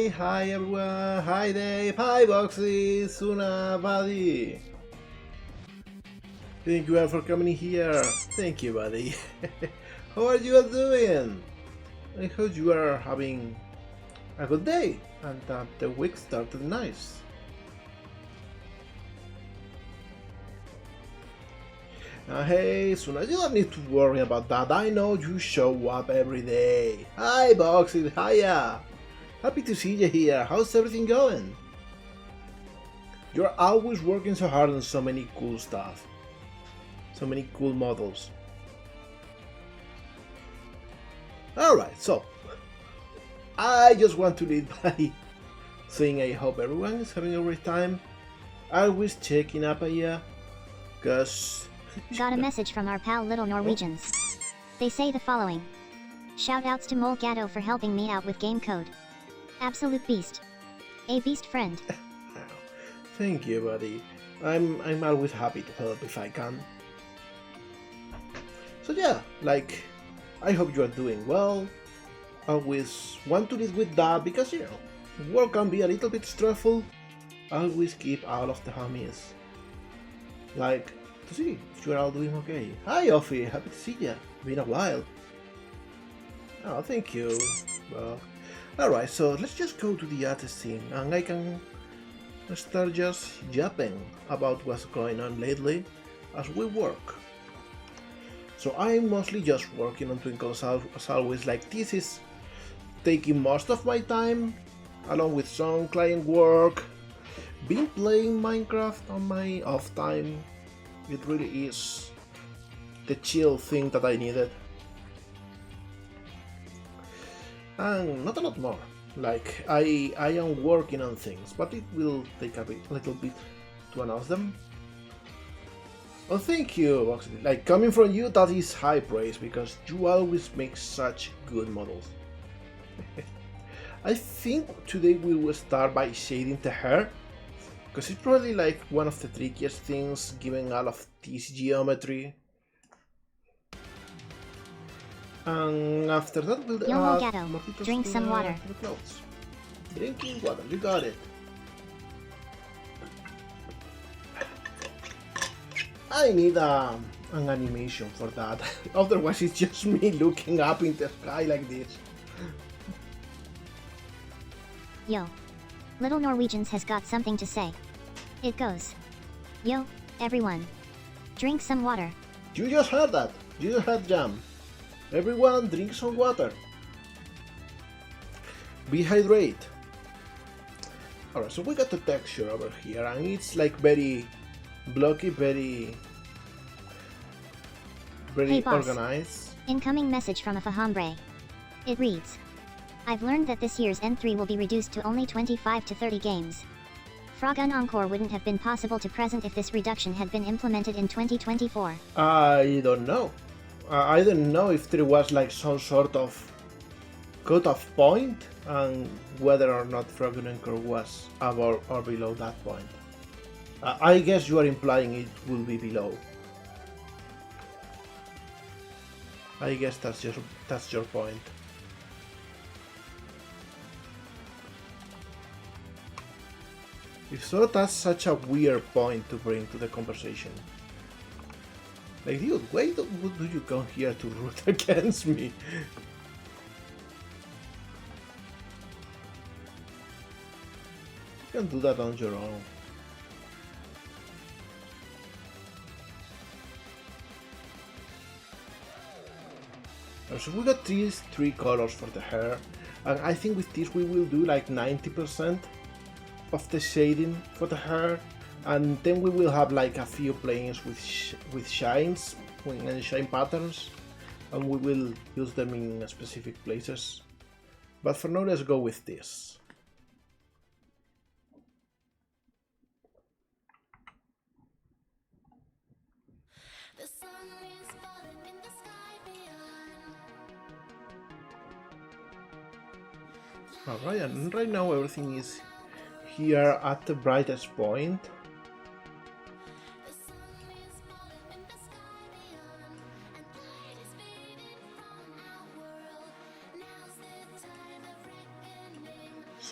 hi everyone, hi Dave, hi Boxy, Suna, buddy. Thank you all for coming here. Thank you, buddy. How are you all doing? I hope you are having a good day and that the week started nice. Hey, Suna, you don't need to worry about that. I know you show up every day. Hi, Boxy, hiya. Happy to see you here. How's everything going? You're always working so hard on so many cool stuff. So many cool models. Alright, so I just want to lead by saying I hope everyone is having a great time. Always checking up on ya, cause... Got a message from our pal Little Norwegians. They say the following. Shoutouts to molegato for helping me out with game code. Absolute beast. A beast friend. Thank you, buddy. I'm always happy to help if I can. So yeah, like, I hope you are doing well. Always want to lead with that because, you know, work can be a little bit stressful. Always keep all of the homies. Like, to see if you're all doing okay. Hi, Offie, happy to see ya. Been a while. Oh, thank you. Well, alright, so let's just go to the artist scene and I can start just yapping about what's going on lately as we work. So I'm mostly just working on Twinkle as always, like this is taking most of my time, along with some client work. Been playing Minecraft on my off time. It really is the chill thing that I needed. And not a lot more. Like, I am working on things, but it will take a little bit to announce them. Oh, thank you, Boxy. Like, coming from you, that is high praise, because you always make such good models. I think today we will start by shading the hair, because it's probably like one of the trickiest things given all of this geometry. And after that we'll add more details drink to some water. The clothes. Drinking water, you got it. I need an animation for that, otherwise it's just me looking up in the sky like this. Yo. Little Norwegians has got something to say. It goes. Yo, everyone. Drink some water. You just heard that. You just heard Jam. Everyone drink some water. Be hydrated. Alright, so we got the texture over here and it's like very blocky, very Hey boss. organized. Incoming message from a Fahombre. It reads. I've learned that this year's N3 will be reduced to only 25 to 30 games. Frogun Encore wouldn't have been possible to present if this reduction had been implemented in 2024. I don't know. I don't know if there was like some sort of cut-off point and whether or not Frogun Encore was above or below that point. I guess you are implying it will be below. I guess that's your point. If so, that's such a weird point to bring to the conversation. Like, dude, why do you come here to root against me? You can do that on your own. So we got these three colors for the hair, and I think with this we will do like 90% of the shading for the hair, and then we will have like a few planes with shines and shine patterns, and we will use them in specific places. But for now, let's go with this. Alright, and right now everything is here at the brightest point.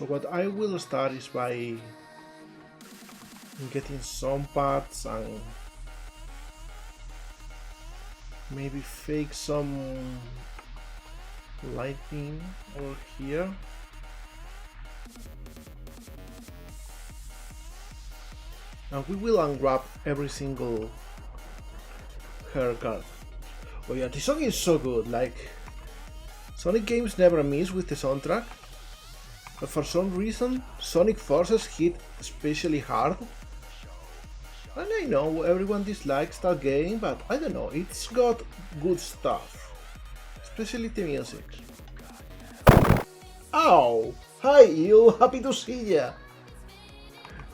So what I will start is by getting some parts and maybe fake some lightning over here. And we will unwrap every single hair card. Oh yeah, this song is so good, like Sonic games never miss with the soundtrack, but for some reason Sonic Forces hit especially hard. And I know everyone dislikes that game, but I don't know, it's got good stuff, especially the music. Ow! Hi you, happy to see ya!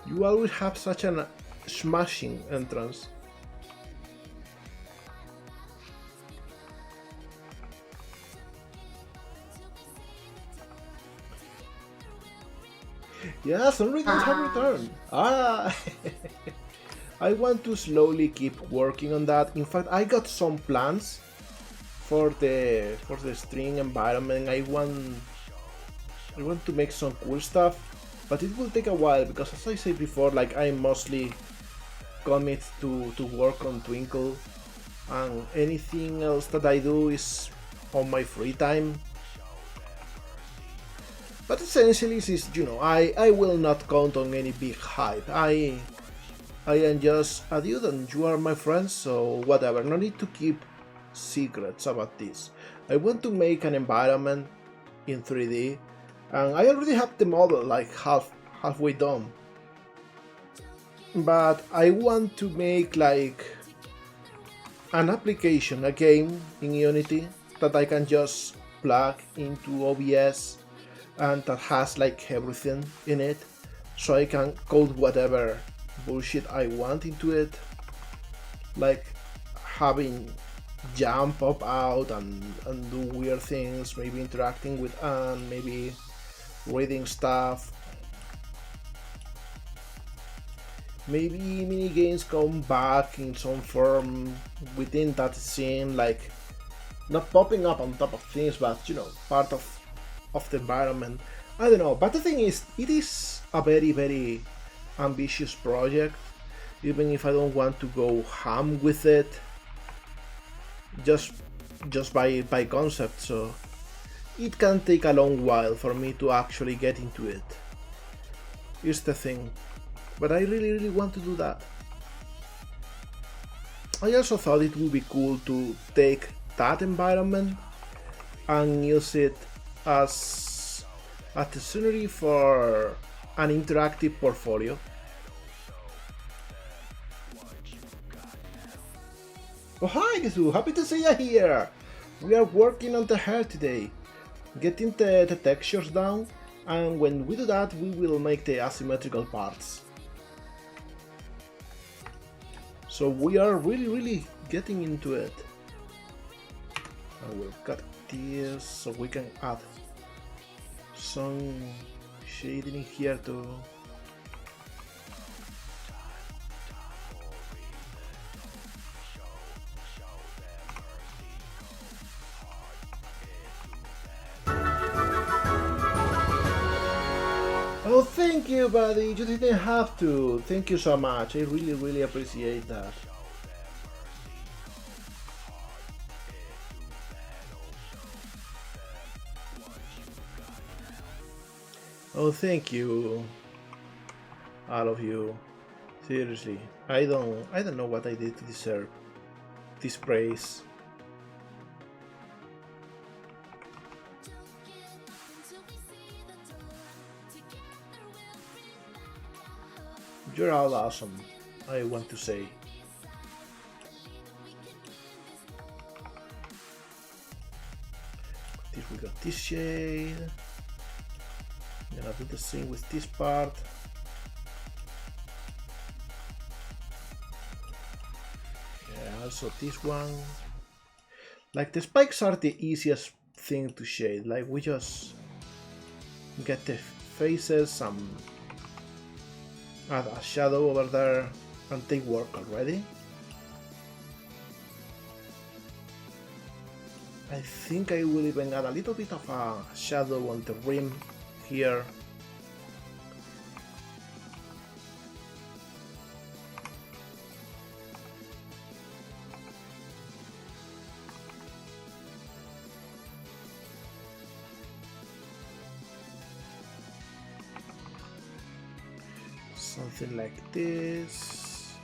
You always have such a smashing entrance. Yeah, some readings have returned. Ah! I want to slowly keep working on that. In fact, I got some plans for the string environment. I want to make some cool stuff, but it will take a while because, as I said before, like I mostly commit to work on Twinkle, and anything else that I do is on my free time. But essentially, I will not count on any big hype. I am just a dude and you are my friends, so whatever, no need to keep secrets about this. I want to make an environment in 3D, and I already have the model like halfway done. But I want to make like an application, a game in Unity that I can just plug into OBS and that has like everything in it, so I can code whatever bullshit I want into it, like having jump up out and do weird things, maybe interacting with Anne, maybe reading stuff, maybe mini games come back in some form within that scene, like not popping up on top of things, but part of the environment. I don't know, but the thing is, it is a very ambitious project, even if I don't want to go ham with it just by concept, so it can take a long while for me to actually get into it. Here's the thing, but I really want to do that. I also thought it would be cool to take that environment and use it as the scenery for an interactive portfolio. Oh hi Kazoo, happy to see you here! We are working on the hair today, getting the textures down, and when we do that we will make the asymmetrical parts. So we are really getting into it. I will cut this so we can add some shading here too. Oh, thank you, buddy. You didn't have to. Thank you so much. I really appreciate that. Oh, thank you, all of you. Seriously, I don't know what I did to deserve this praise. You're all awesome, I want to say. We got this shade. I'm gonna do the same with this part. Yeah, also this one. Like the spikes are the easiest thing to shade. Like we just get the faces and add a shadow over there and they work already. I think I will even add a little bit of a shadow on the rim here something like this.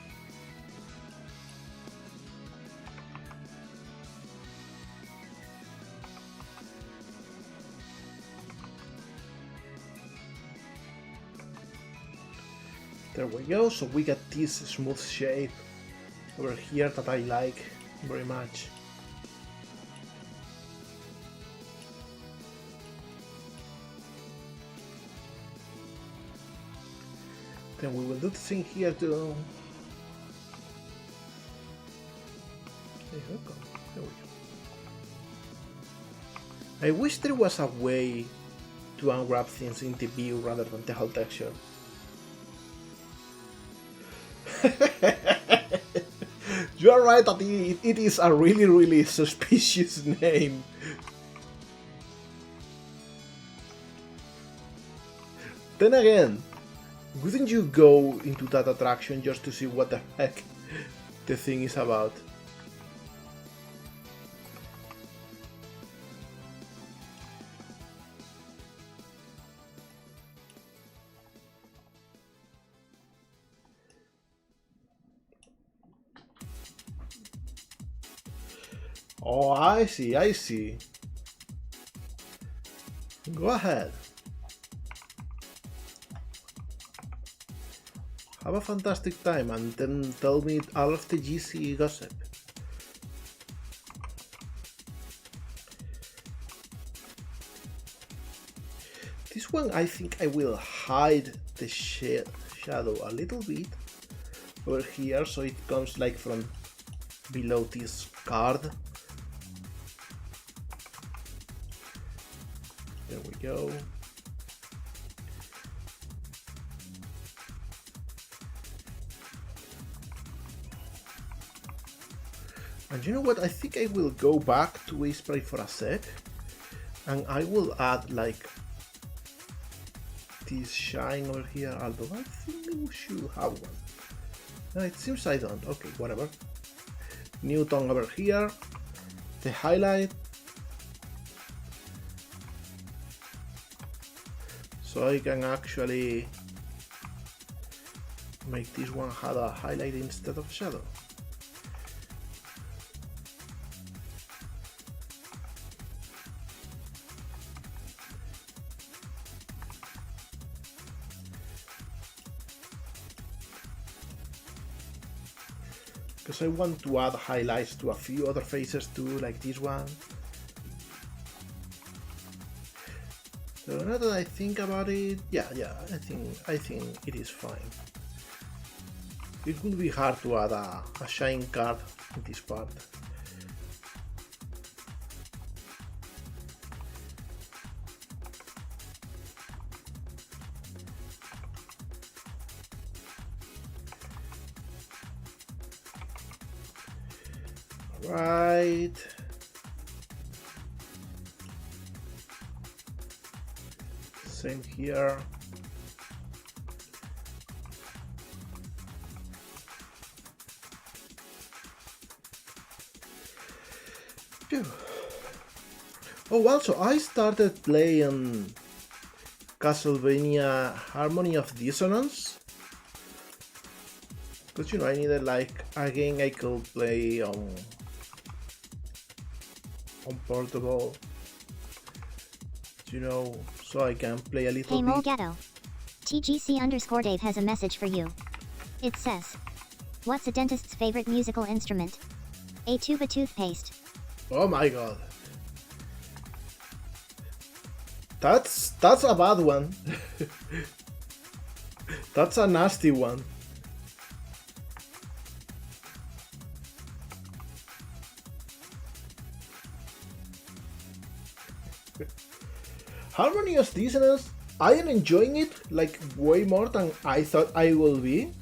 There we go, so we got this smooth shape over here that I like very much. Then we will do the thing here too. There we go. I wish there was a way to unwrap things in the view rather than the whole texture. You are right that it is a really suspicious name. Then again, wouldn't you go into that attraction just to see what the heck the thing is about? Oh, I see, I see. Go ahead. Have a fantastic time and then tell me all of the GC gossip. This one I think I will hide the shadow a little bit over here so it comes like from below this card. There we go. And you know what, I think I will go back to spray for a sec and I will add like this shine over here, although I think we should have one. No, it seems I don't. Okay, whatever. New tone over here, the highlight. So I can actually make this one have a highlight instead of shadow. Because I want to add highlights to a few other faces too, like this one. So now that I think about it, yeah, I think it is fine. It would be hard to add a shine card in this part. Right. Same here. Phew. Oh, also I started playing Castlevania Harmony of Dissonance. Because you know, I needed like a game I could play on portable, you know, so I can play a little bit. Hey molegato. TGC_Dave has a message for you. It says, what's a dentist's favorite musical instrument? A tuba toothpaste. Oh my god. That's a bad one. That's a nasty one. Harmony of Dissonance, I am enjoying it like way more than I thought I will be,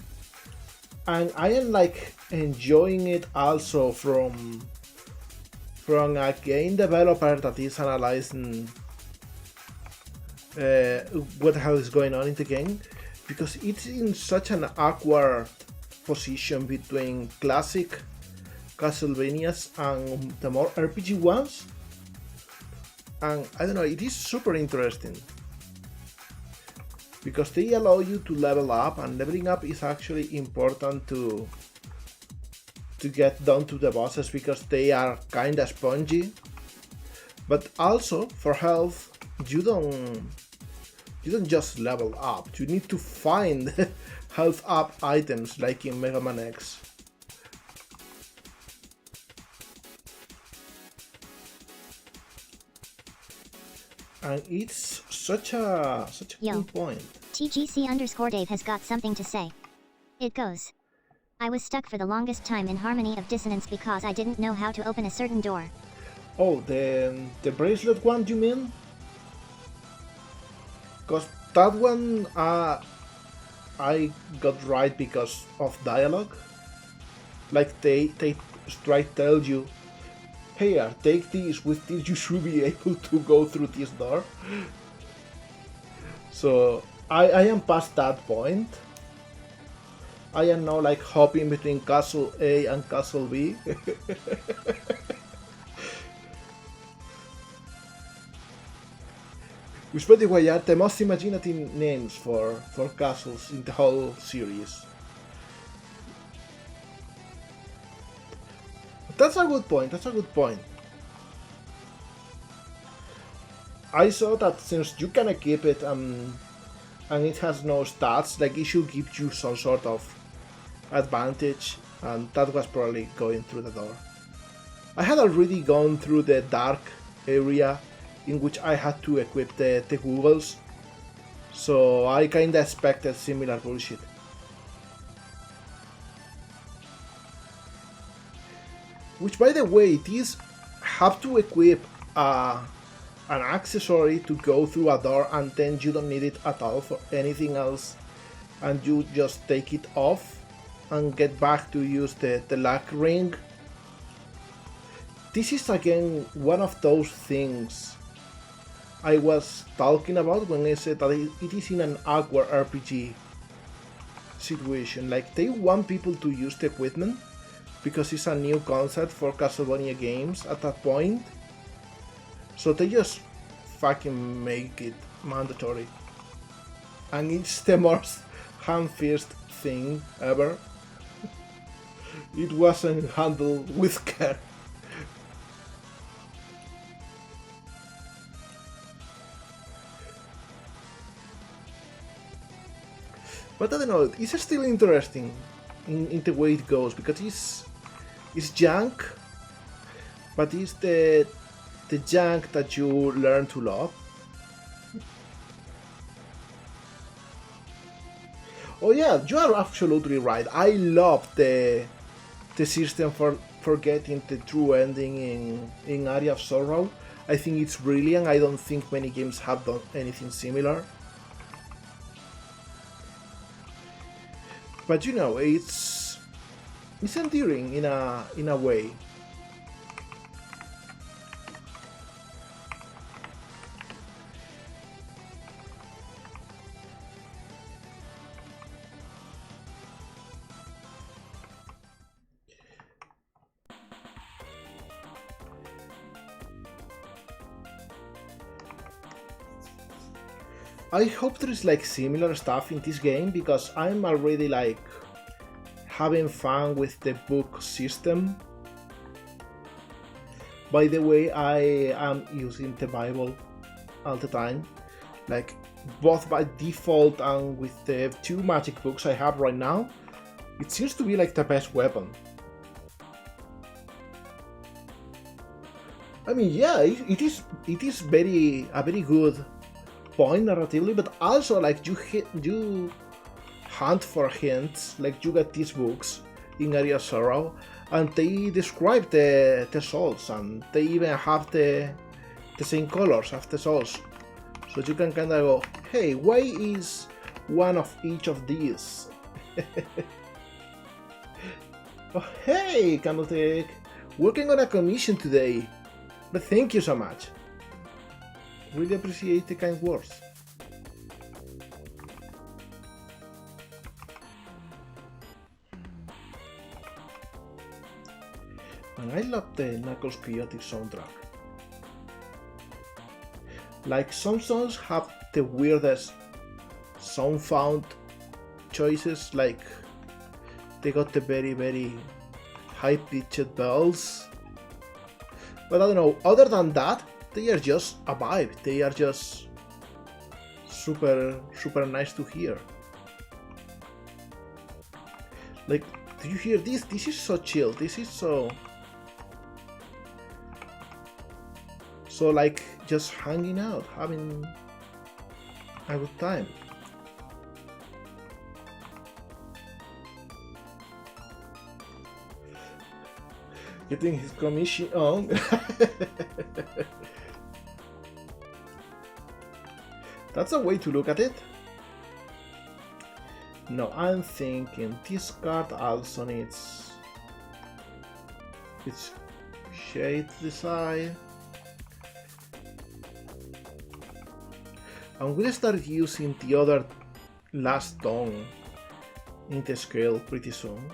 and I am like enjoying it also from a game developer that is analyzing what the hell is going on in the game, because it's in such an awkward position between classic Castlevanias and the more RPG ones. And I don't know, it is super interesting. because they allow you to level up, and leveling up is actually important to get down to the bosses because they are kinda spongy. But also for health, you don't just level up. You need to find health up items like in Mega Man X. And it's such a cool point. TGC_Dave has got something to say. It goes. I was stuck for the longest time in Harmony of Dissonance because I didn't know how to open a certain door. Oh, the bracelet one, you mean? Because that one I got right because of dialogue. Like they straight tell you, hey, take this, with this you should be able to go through this door. So I am past that point. I am now like hopping between Castle A and Castle B. Which, by the way, are the most imaginative names for castles in the whole series. That's a good point, that's a good point. I saw that since you can equip it and it has no stats, like it should give you some sort of advantage, and that was probably going through the door. I had already gone through the dark area in which I had to equip the googles, so I kinda expected similar bullshit. Which, by the way, these have to equip an accessory to go through a door, and then you don't need it at all for anything else, and you just take it off and get back to use the luck ring. This is again one of those things I was talking about when I said that it is in an awkward RPG situation. Like, they want people to use the equipment because it's a new concept for Castlevania games at that point, so they just fucking make it mandatory, and it's the most ham-fisted thing ever. It wasn't handled with care. But I don't know, it's still interesting in the way it goes, because it's junk, but it's the junk that you learn to love. Oh yeah, you are absolutely right. I love the system for getting the true ending in Area of Sorrow. I think it's brilliant. I don't think many games have done anything similar. But you know, it's endearing in a way. I hope there is like similar stuff in this game, because I'm already like having fun with the book system. By the way, I am using the Bible all the time, like both by default and with the 2 magic books I have right now. It seems to be like the best weapon. I mean, yeah, it is a very good point narratively, but also like you hunt for hints. Like, you get these books in Area of Sorrow, and they describe the souls, and they even have the same colors of the souls, so you can kind of go, hey, why is one of each of these? Oh, hey, Galactic, working on a commission today, but thank you so much. Really appreciate the kind words. And I love the Knuckles chaotic soundtrack. Like, some songs have the weirdest some found choices, like they got the very, very high-pitched bells. But I don't know, other than that, they are just a vibe. They are just super, super nice to hear. Like, do you hear this? This is so chill. This is so like just hanging out, having a good time. Getting his commission on. That's a way to look at it. No, I'm thinking this card also needs its shade design. I'm gonna start using the other last tone in the scale pretty soon.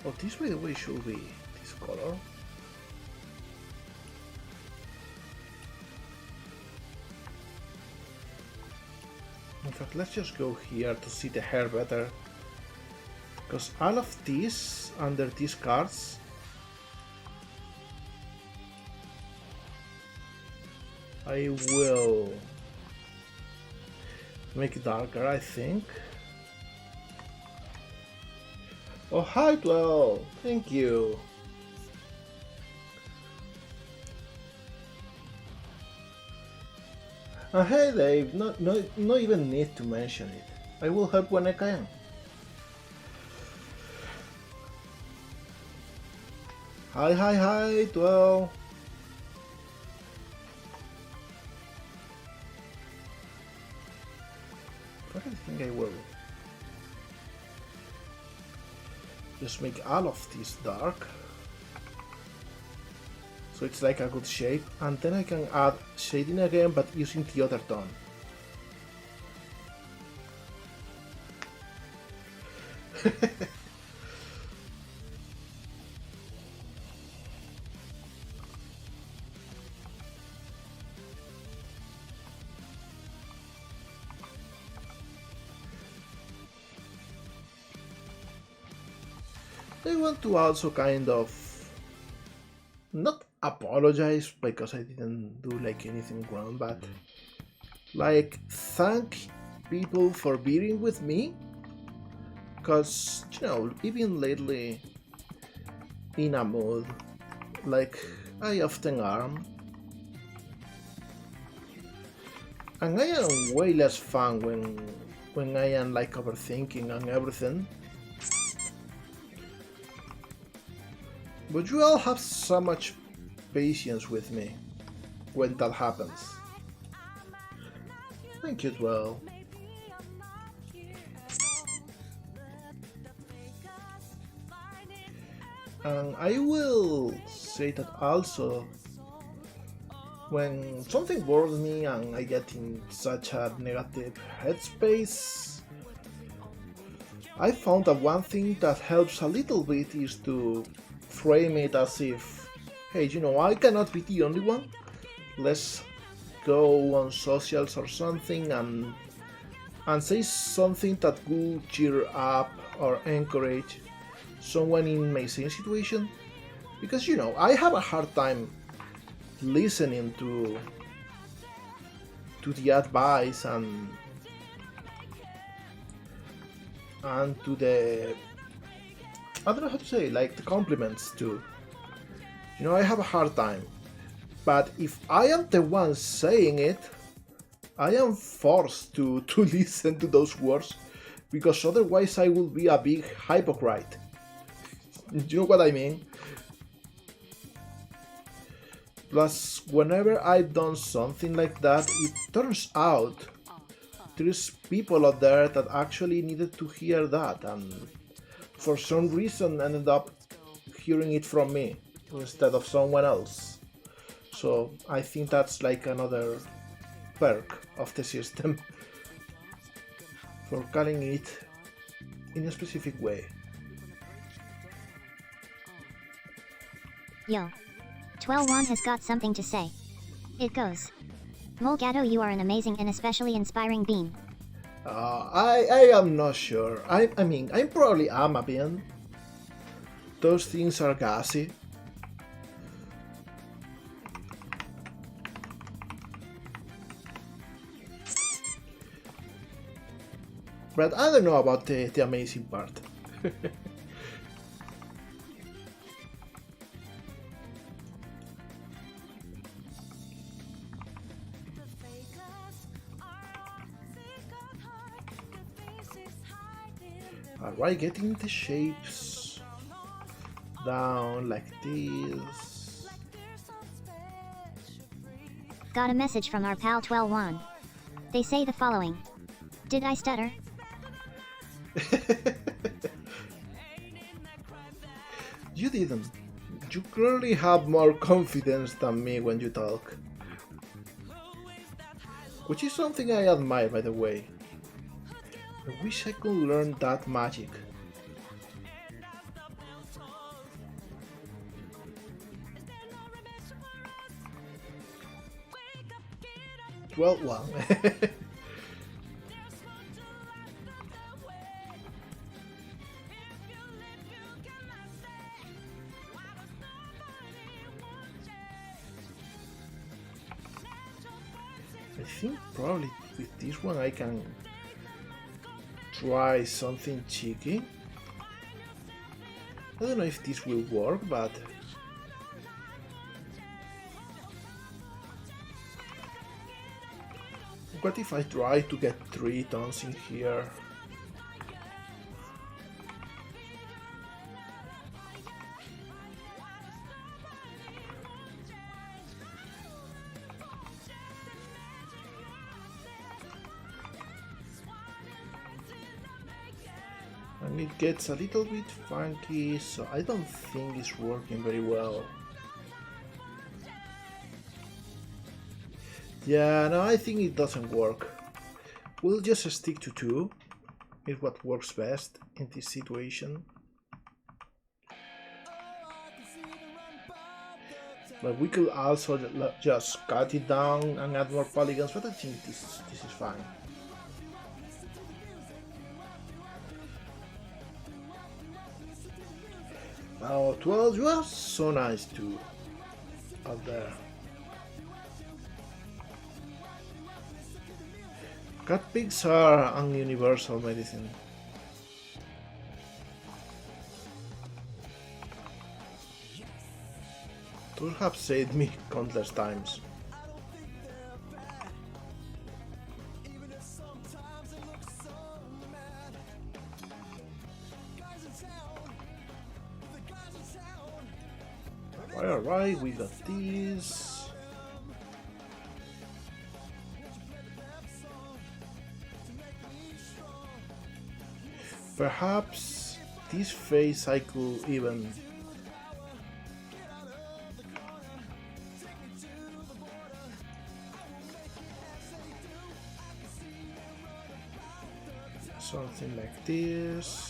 Oh, this by the way should be this color. In fact, let's just go here to see the hair better. Because all of these under these cards I will make it darker, I think. Oh, hi, 12! Thank you! Hey, Dave! No even need to mention it. I will help when I can. Hi, 12! But I think I will just make all of this dark, so it's like a good shape, and then I can add shading again but using the other tone. I want to also kind of not apologize because I didn't do like anything wrong, but like thank people for being with me, because you know, even lately in a mood like I often am, and I am way less fun when I am like overthinking and everything. But you all have so much patience with me when that happens. Thank you as well. And I will say that also, when something bothers me and I get in such a negative headspace, I found that one thing that helps a little bit is to frame it as if, hey, you know, I cannot be the only one. Let's go on socials or something and say something that will cheer up or encourage someone in my same situation. Because, you know, I have a hard time listening to the advice and to the, I don't know how to say, like the compliments too. You know, I have a hard time. But if I am the one saying it, I am forced to listen to those words, because otherwise I will be a big hypocrite. You know what I mean? Plus, whenever I've done something like that, it turns out there's people out there that actually needed to hear that, and for some reason ended up hearing it from me instead of someone else. So I think that's like another perk of the system for calling it in a specific way. Yo. 12-1 has got something to say. It goes. Molegato, you are an amazing and especially inspiring being. I am not sure. I mean, I probably am a bean. Those things are gassy. But I don't know about the amazing part. Alright, getting the shapes down like this. Got a message from our pal 12-1. They say the following. Did I stutter? You didn't. You clearly have more confidence than me when you talk. Which is something I admire, by the way. I wish I could learn that magic. Well. I think probably with this one I can try something cheeky. I don't know if this will work, but what if I try to get 3 tons in here? And it gets a little bit funky, so I don't think it's working very well. Yeah, no, I think it doesn't work. We'll just stick to 2. It's what works best in this situation. But we could also just cut it down and add more polygons, but I think this is fine. Now 12, you are so nice too, out there. Cat pigs are an universal medicine. Those have saved me countless times. Alright, we got these. Perhaps this face I could even something like this.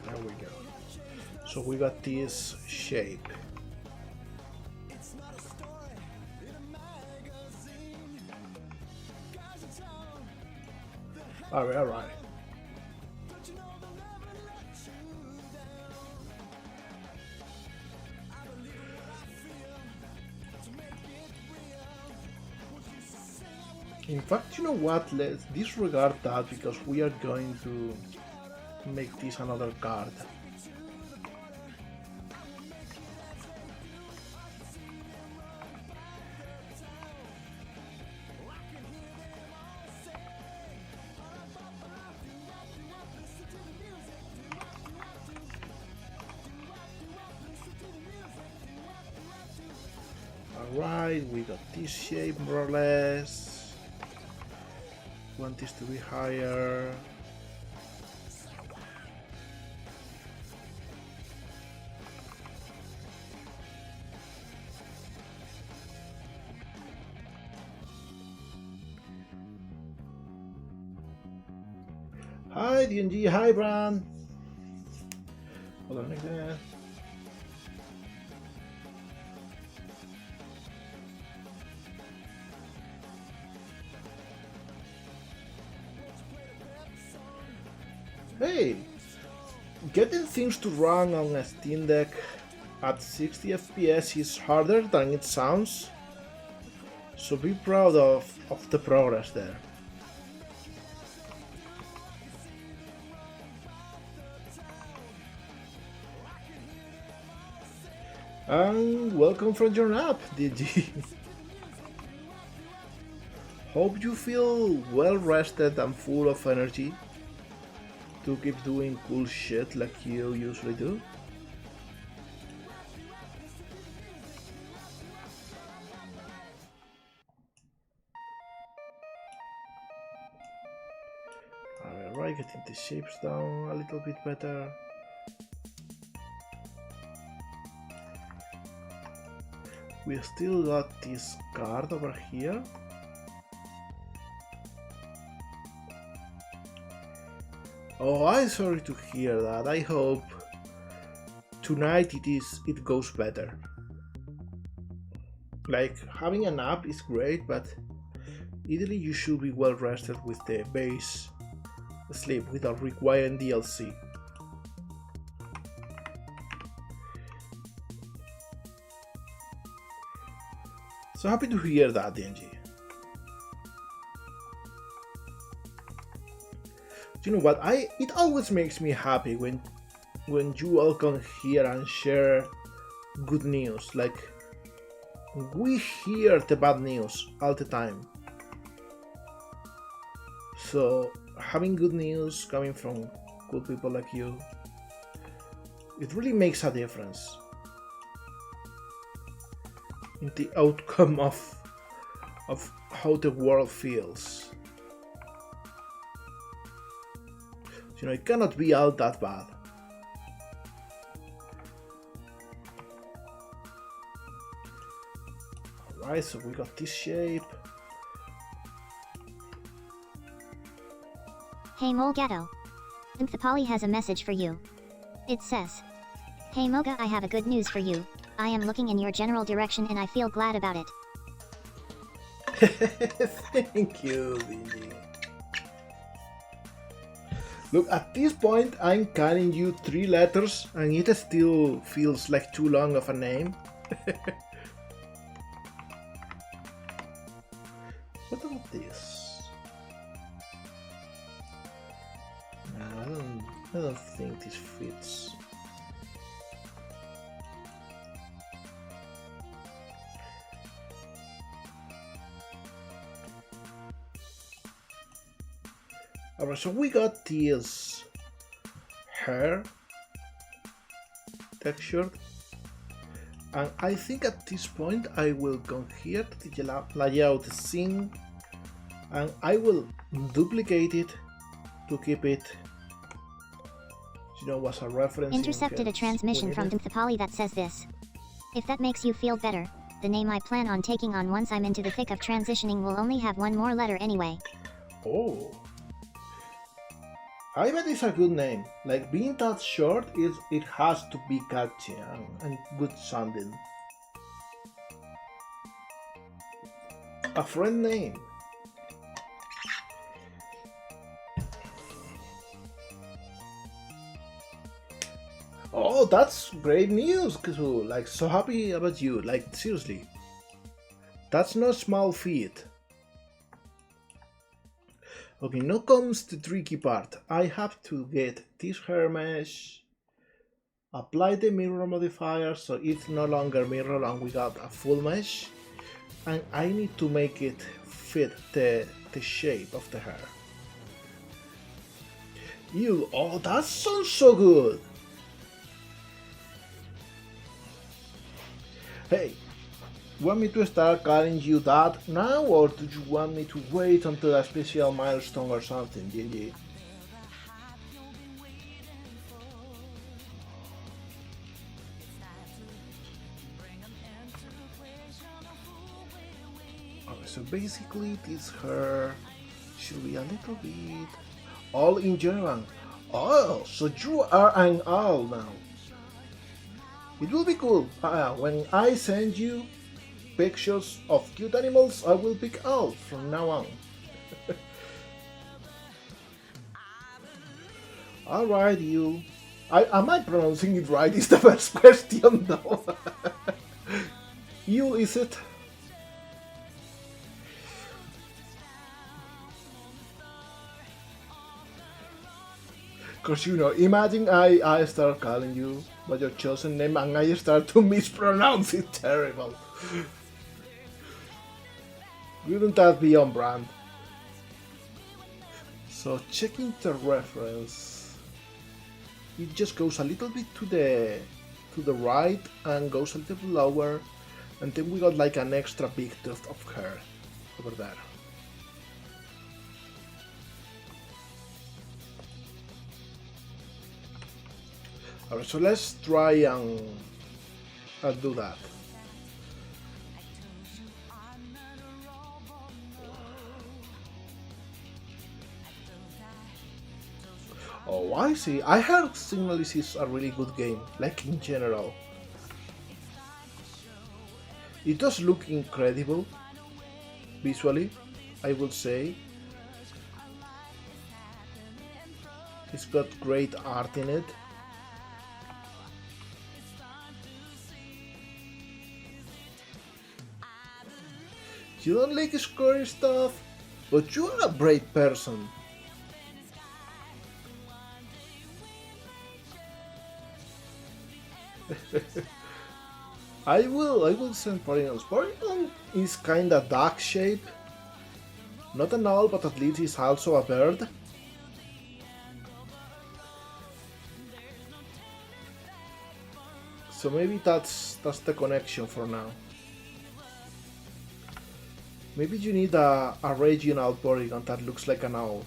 There we go. So we got this shape. Alright. In fact, you know what? Let's disregard that because we are going to make this another card. Alright, we got this shape more or less. Want this to be higher. Hi DNG, hi Bran. Hold on like that. Hey, getting things to run on a Steam Deck at 60 FPS is harder than it sounds, so be proud of the progress there. And welcome from your nap, DG. Hope you feel well rested and full of energy to keep doing cool shit like you usually do. Alright, getting the shapes down a little bit better. We still got this card over here. Oh, I'm sorry to hear that. I hope tonight it goes better. Like, having a nap is great, but ideally you should be well rested with the base sleep without requiring DLC. So happy to hear that, DNG. You know what? It always makes me happy when you all come here and share good news. Like, we hear the bad news all the time. So having good news coming from cool people like you, it really makes a difference in the outcome of how the world feels. You know, it cannot be all that bad. Alright, so we got this shape. Hey molegato. Twinkle has a message for you. It says, "Hey Moga, I have a good news for you. I am looking in your general direction and I feel glad about it." Thank you, DG. Look, at this point I'm calling you 3 letters and it still feels like too long of a name. What about this? No, I don't think this fits. Alright, so we got this hair texture, and I think at this point I will come here to the layout scene and I will duplicate it to keep it, you know, as a reference. Intercepted a transmission from Twinkle that says this. "If that makes you feel better, the name I plan on taking on once I'm into the thick of transitioning will only have 1 more letter anyway." Oh, I bet it's a good name. Like, being that short, it has to be catchy and good sounding. A friend name. Oh, that's great news, Kazoo. Like, so happy about you. Like, seriously. That's no small feat. Okay, now comes the tricky part. I have to get this hair mesh, apply the mirror modifier so it's no longer mirror and we got a full mesh, and I need to make it fit the shape of the hair. Ew, oh, that sounds so good! Hey, Want me to start calling you that now, or do you want me to wait until a special milestone or something, Gigi? Okay, so basically this hair should be a little bit all in German. Oh, so you are an owl now. It will be cool. When I send you pictures of cute animals, I will pick owls from now on. Alright, you. Am I pronouncing it right? Is the first question, though. You, is it? Cause you know, imagine I start calling you by your chosen name and I start to mispronounce it. Terrible. Wouldn't that be on brand? So checking the reference, it just goes a little bit to the right and goes a little bit lower, and then we got like an extra big tuft of hair over there. Alright, so let's try and do that. Oh, I see. I heard Signalis is a really good game, like in general. It does look incredible, visually, I would say. It's got great art in it. You don't like scary stuff, but you are a brave person. I will send Porygon. Porygon is kinda duck shape. Not an owl, but at least he's also a bird. So maybe that's the connection for now. Maybe you need a regional Porygon that looks like an owl.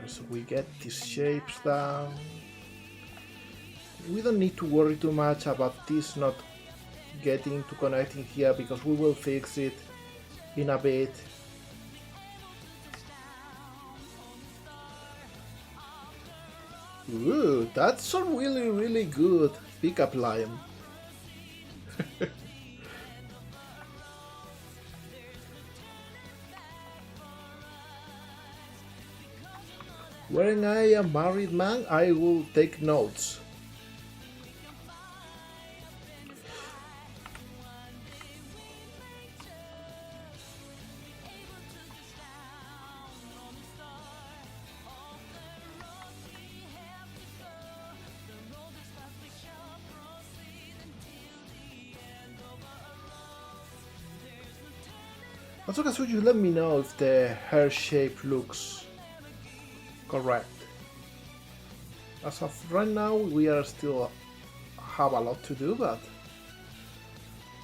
So we get these shapes down. We don't need to worry too much about this not getting to connecting here because we will fix it in a bit. Ooh, that's a really good pickup line. When I am married man, I will take notes. Also, Kazoo, you let me know if the hair shape looks correct. As of right now, we are still have a lot to do, but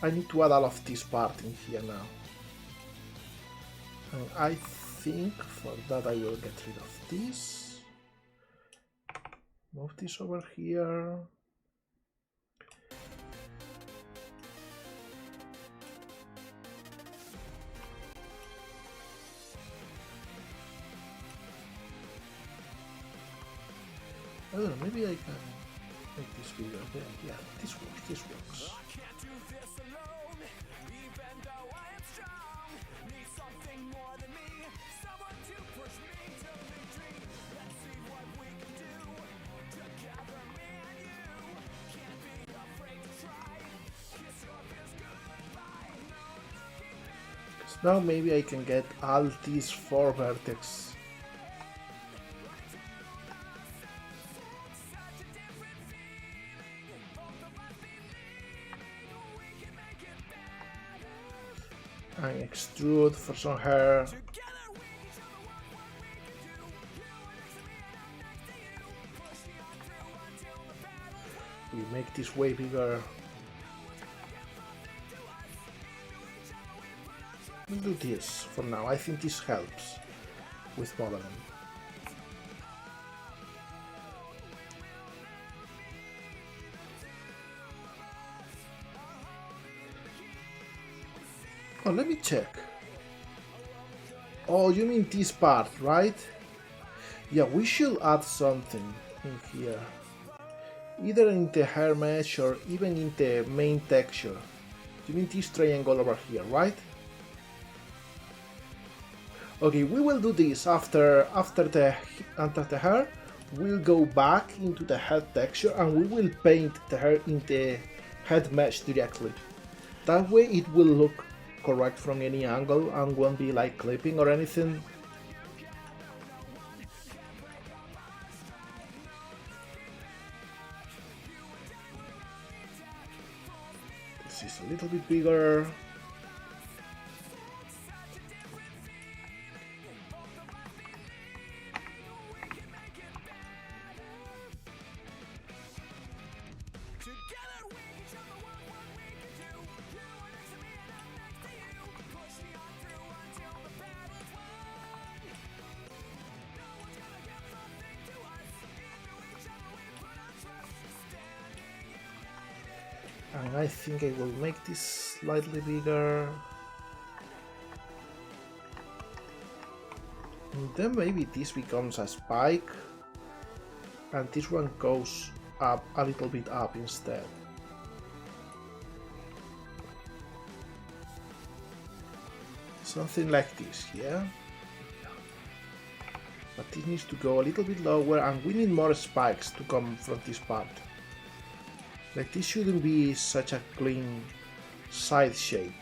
I need to add all of this part in here now. And I think for that I will get rid of this. Move this over here. I don't know, maybe I can make this bigger. Yeah, this works. Now maybe I can get all these 4 vertex. and extrude for some hair. We make this way bigger. We'll do this for now. I think this helps with modeling. Oh, let me check. Oh, you mean this part, right? Yeah, we should add something in here. Either in the hair mesh or even in the main texture. You mean this triangle over here, right? Okay, we will do this after the hair. We'll go back into the head texture and we will paint the hair in the head mesh directly. That way it will look correct from any angle and won't be like clipping or anything. This is a little bit bigger. And I think I will make this slightly bigger. And then maybe this becomes a spike. And this one goes up a little bit up instead. Something like this, yeah? But this needs to go a little bit lower and we need more spikes to come from this part. Like this shouldn't be such a clean side shape.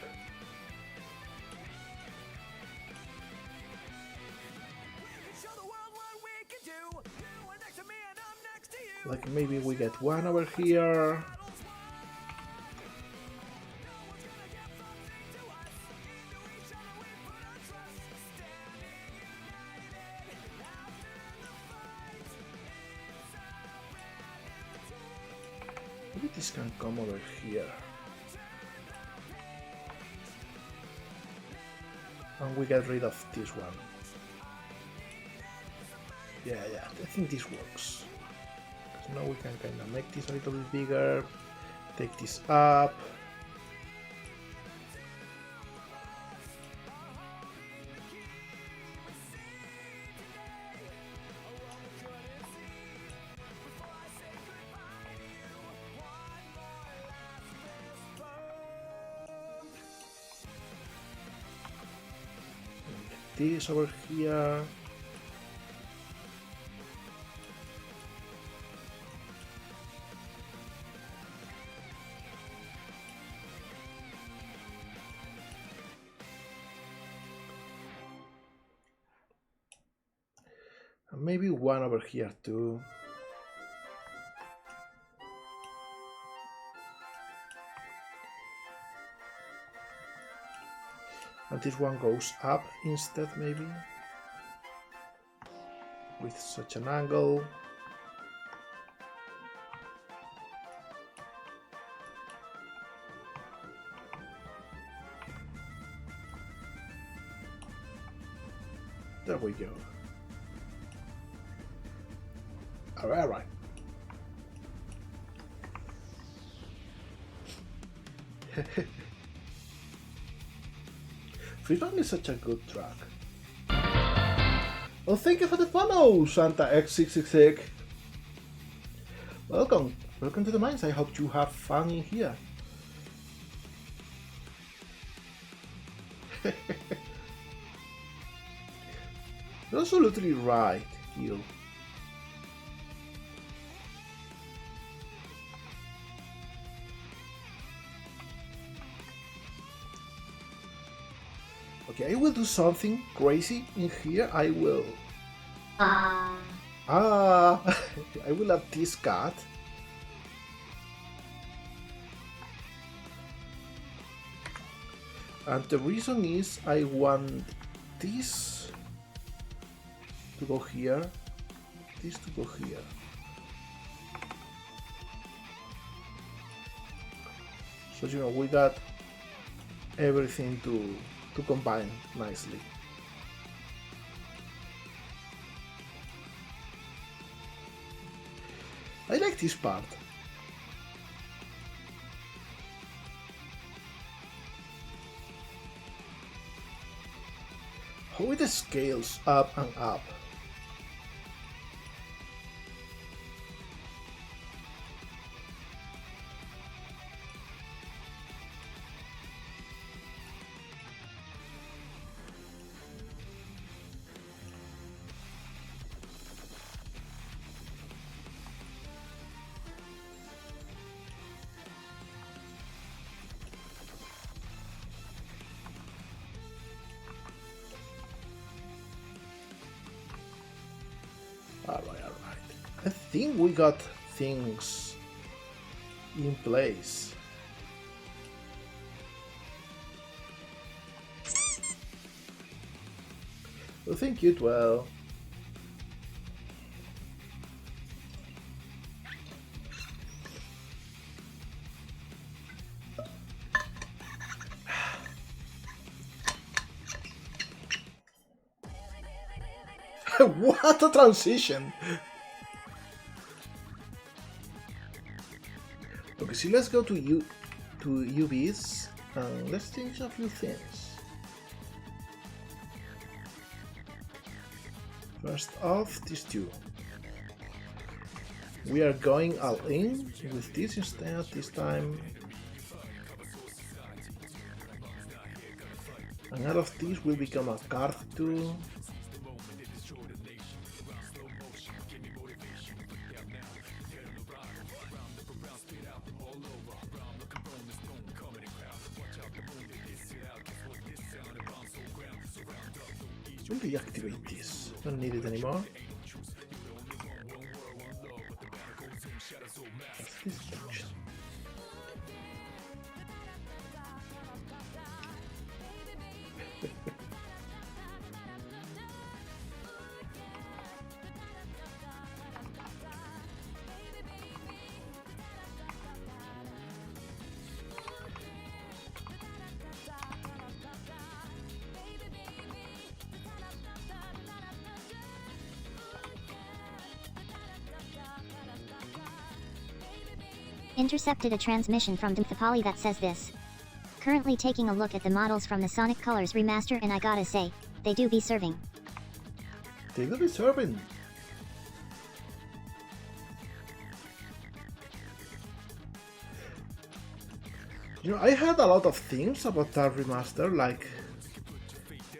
Like maybe we get one over here. Maybe this can come over here. And we get rid of this one. Yeah, I think this works. Because now we can kind of make this a little bit bigger. Take this up. This over here. And maybe one over here too. And this one goes up instead, maybe, with such an angle. There we go. All right. Freedom is such a good track. Well, thank you for the follow, Santa X666. Welcome to the mines. I hope you have fun in here. You're absolutely right, Gil. Okay, I will do something crazy in here. I will. I will add this cat. And the reason is I want this to go here, this to go here. So you know we got everything to combine nicely. I like this part. How it scales up and up. Alright. I think we got things in place. Well, thank you, 12. What a transition! Okay, so let's go to UVs and let's change a few things. First off, these two. We are going all in with this instead this time. And out of this will become a card too. We'll deactivate this. Don't need it anymore. What's this section? Intercepted a transmission from Lowpoly that says this. Currently taking a look at the models from the Sonic Colors remaster and I gotta say, they do be serving. They do be serving. You know, I heard a lot of things about that remaster, like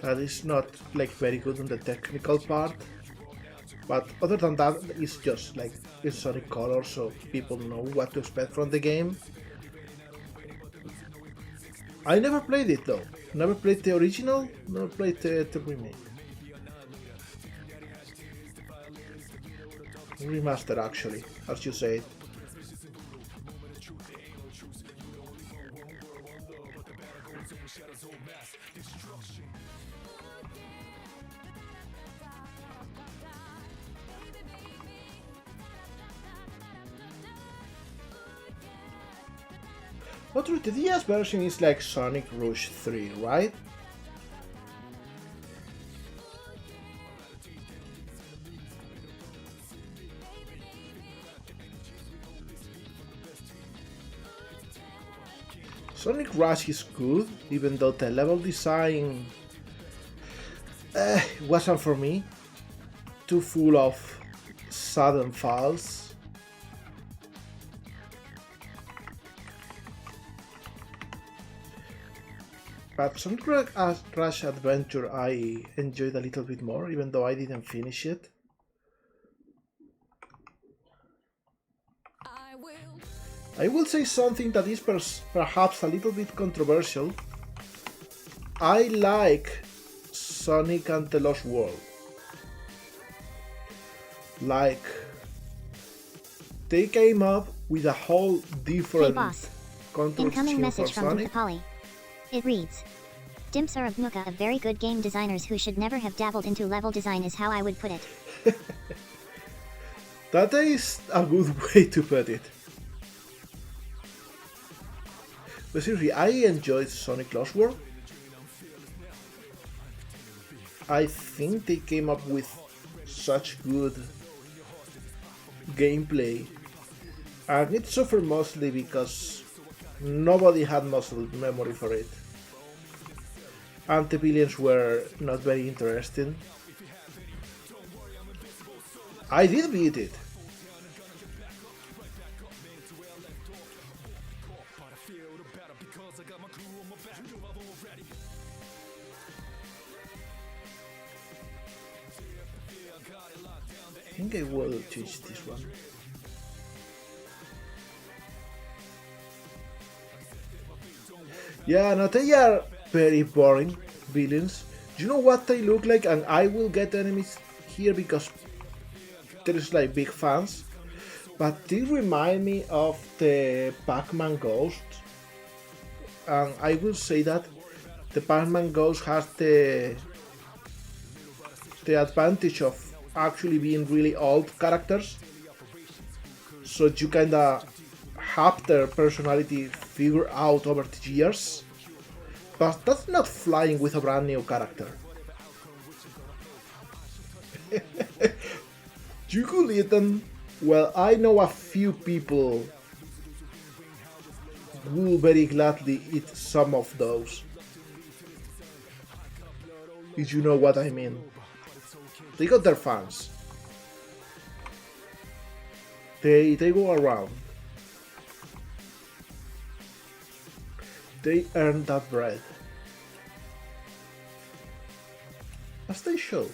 that is not like very good on the technical part. But other than that, it's just like it's Sonic Colors, so people know what to expect from the game. I never played it though. Never played the original, never played the remake. Remaster actually, as you said. But the DS version is like Sonic Rush 3, right? Sonic Rush is good, even though the level design wasn't for me. Too full of sudden falls. But Sonic Rush Adventure I enjoyed a little bit more, even though I didn't finish it. I will say something that is perhaps a little bit controversial. I like Sonic and the Lost World. Like, they came up with a whole different Hey boss. control Incoming scheme message for from Sonic. Lowpoly. It reads, Dimps are a bnuka of very good game designers who should never have dabbled into level design is how I would put it. That is a good way to put it. But seriously, I enjoyed Sonic Lost World. I think they came up with such good gameplay, and it suffered mostly because nobody had muscle memory for it, and the villains were not very interesting. I did beat it. I think I will change this one. Yeah, no, they are very boring villains. Do you know what they look like? And I will get enemies here because there's like big fans. But they remind me of the Pac-Man Ghost. And I will say that the Pac-Man Ghost has the advantage of actually being really old characters, so you kinda have their personality figured out over the years, but that's not flying with a brand new character. You could eat them. Well, I know a few people who will very gladly eat some of those, if you know what I mean. They got their fans. They go around. They earn that bread. As they show.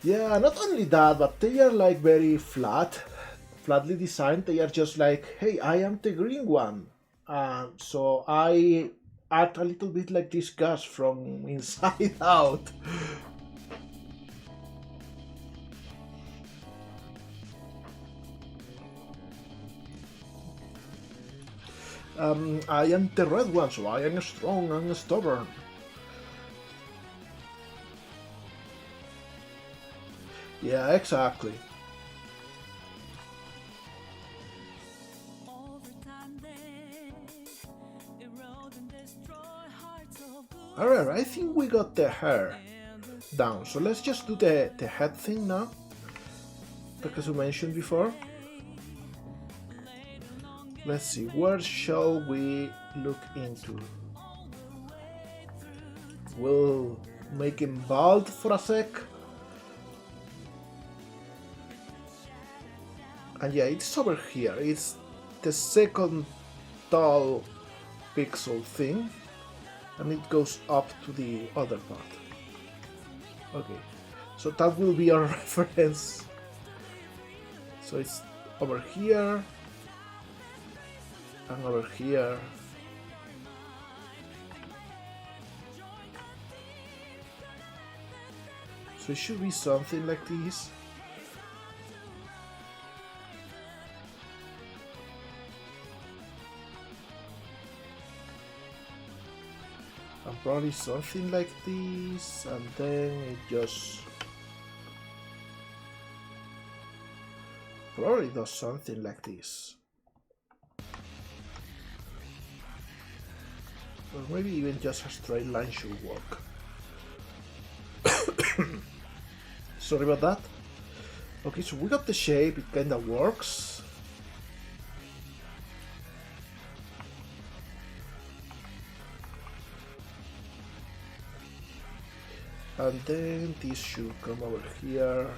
Yeah, not only that, but they are like very flatly designed. They are just like, hey, I am the green one. So I act a little bit like this Gus from Inside Out. I am the red one, so I am strong and stubborn. Yeah, exactly. Alright, I think we got the hair down, so let's just do the head thing now, because we mentioned before. Let's see, where shall we look into? We'll make him bald for a sec. And yeah, it's over here. It's the second tall pixel thing, and it goes up to the other part. Okay, so that will be our reference. So it's over here and over here. So it should be something like this. And probably something like this, and then it just probably does something like this. Or maybe even just a straight line should work. Sorry about that. Okay, so we got the shape, it kinda works. And then this should come over here.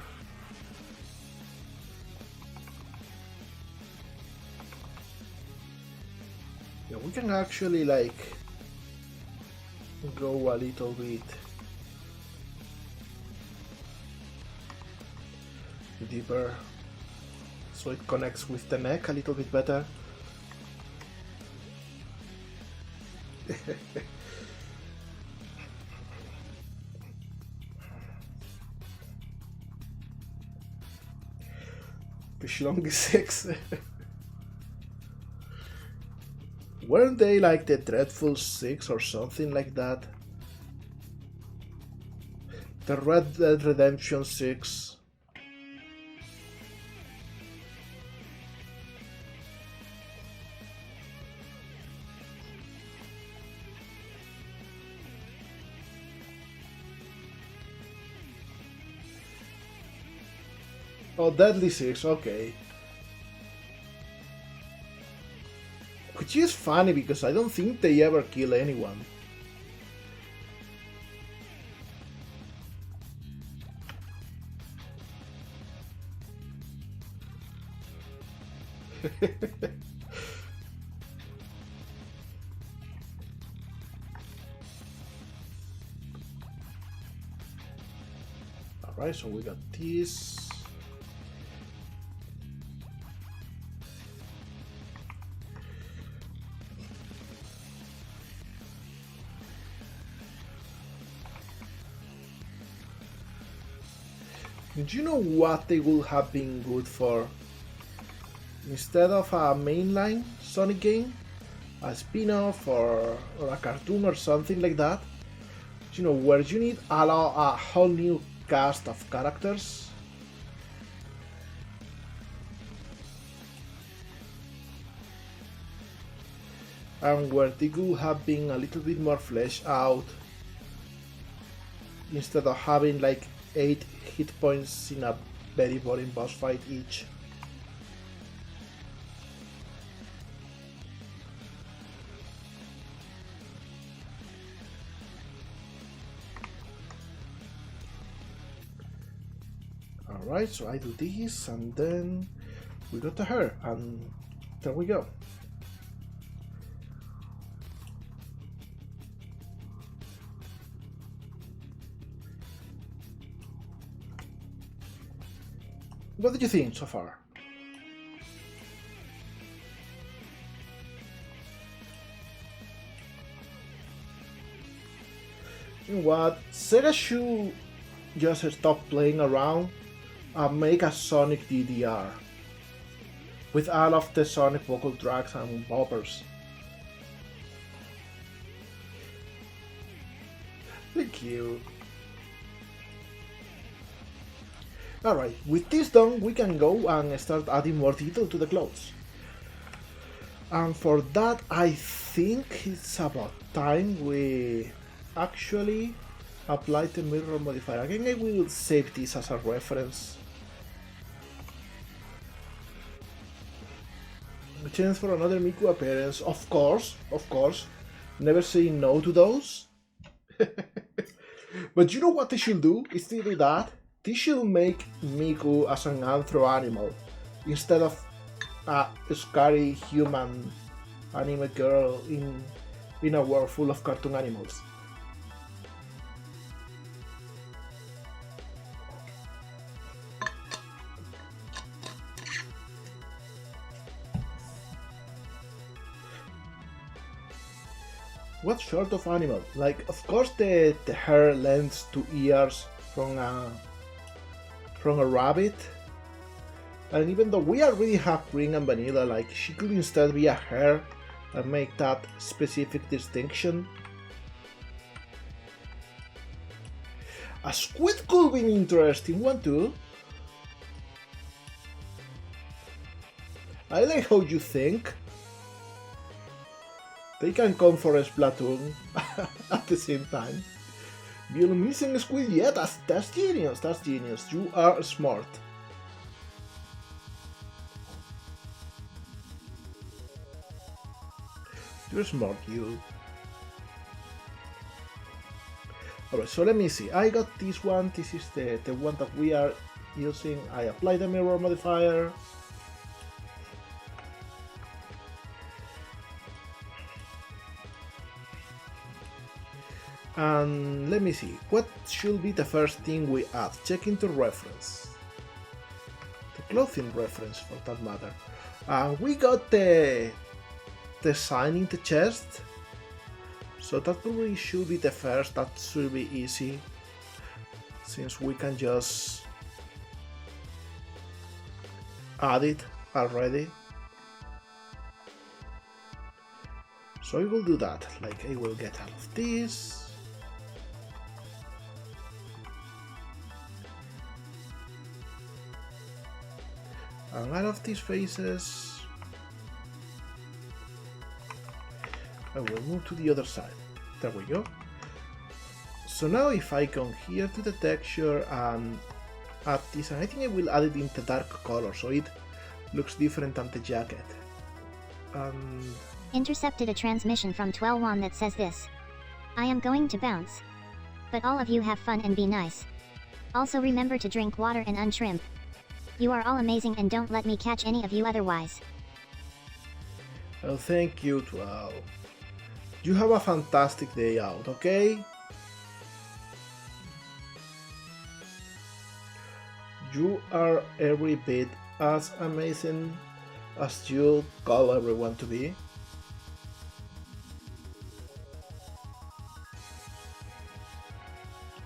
Yeah, we can actually like go a little bit deeper so it connects with the neck a little bit better. Fishlong is 6. Weren't they like the Dreadful 6 or something like that? The Red Dead Redemption 6. Oh, Deadly 6, okay. Which is funny because I don't think they ever kill anyone. Alright, so we got this. Do you know what they would have been good for? Instead of a mainline Sonic game, a spin-off or a cartoon or something like that, you know, where you need a whole new cast of characters. And where they could have been a little bit more fleshed out instead of having like 8 hit points in a very boring boss fight each. Alright, so I do this and then we go to her and there we go. What did you think so far? You know what? Sega should just stop playing around and make a Sonic DDR with all of the Sonic vocal tracks and boppers. Thank you. Alright, with this done, we can go and start adding more detail to the clothes. And for that, I think it's about time we actually apply the mirror modifier. Again, I will save this as a reference. A chance for another Miku appearance, of course. Never say no to those. But you know what they should do? Instead of that, they should make Miku as an anthro animal instead of a scary human anime girl in a world full of cartoon animals. What sort of animal? Like, of course the hair lends to ears from a rabbit. And even though we already have green and vanilla, like, she could instead be a hare and make that specific distinction. A squid could be an interesting one too. I like how you think. They can come for a Splatoon at the same time. You're missing a squid yet? That's genius, that's genius. You are smart. You're smart, you. Alright, so let me see. I got this one. This is the one that we are using. I apply the mirror modifier. And let me see, what should be the first thing we add? Check into reference. The clothing reference for that matter. We got the sign in the chest. So that probably should be the first, that should be easy. Since we can just added already. So I will do that, like I will get all of this. And out of these faces, I will move to the other side. There we go. So now if I come here to the texture and add this, and I think I will add it in the dark color so it looks different than the jacket. Intercepted a transmission from Twelwan that says this. I am going to bounce. But all of you have fun and be nice. Also remember to drink water and unshrimp. You are all amazing and don't let me catch any of you otherwise. Oh, thank you, 12. You have a fantastic day out, okay? You are every bit as amazing as you call everyone to be.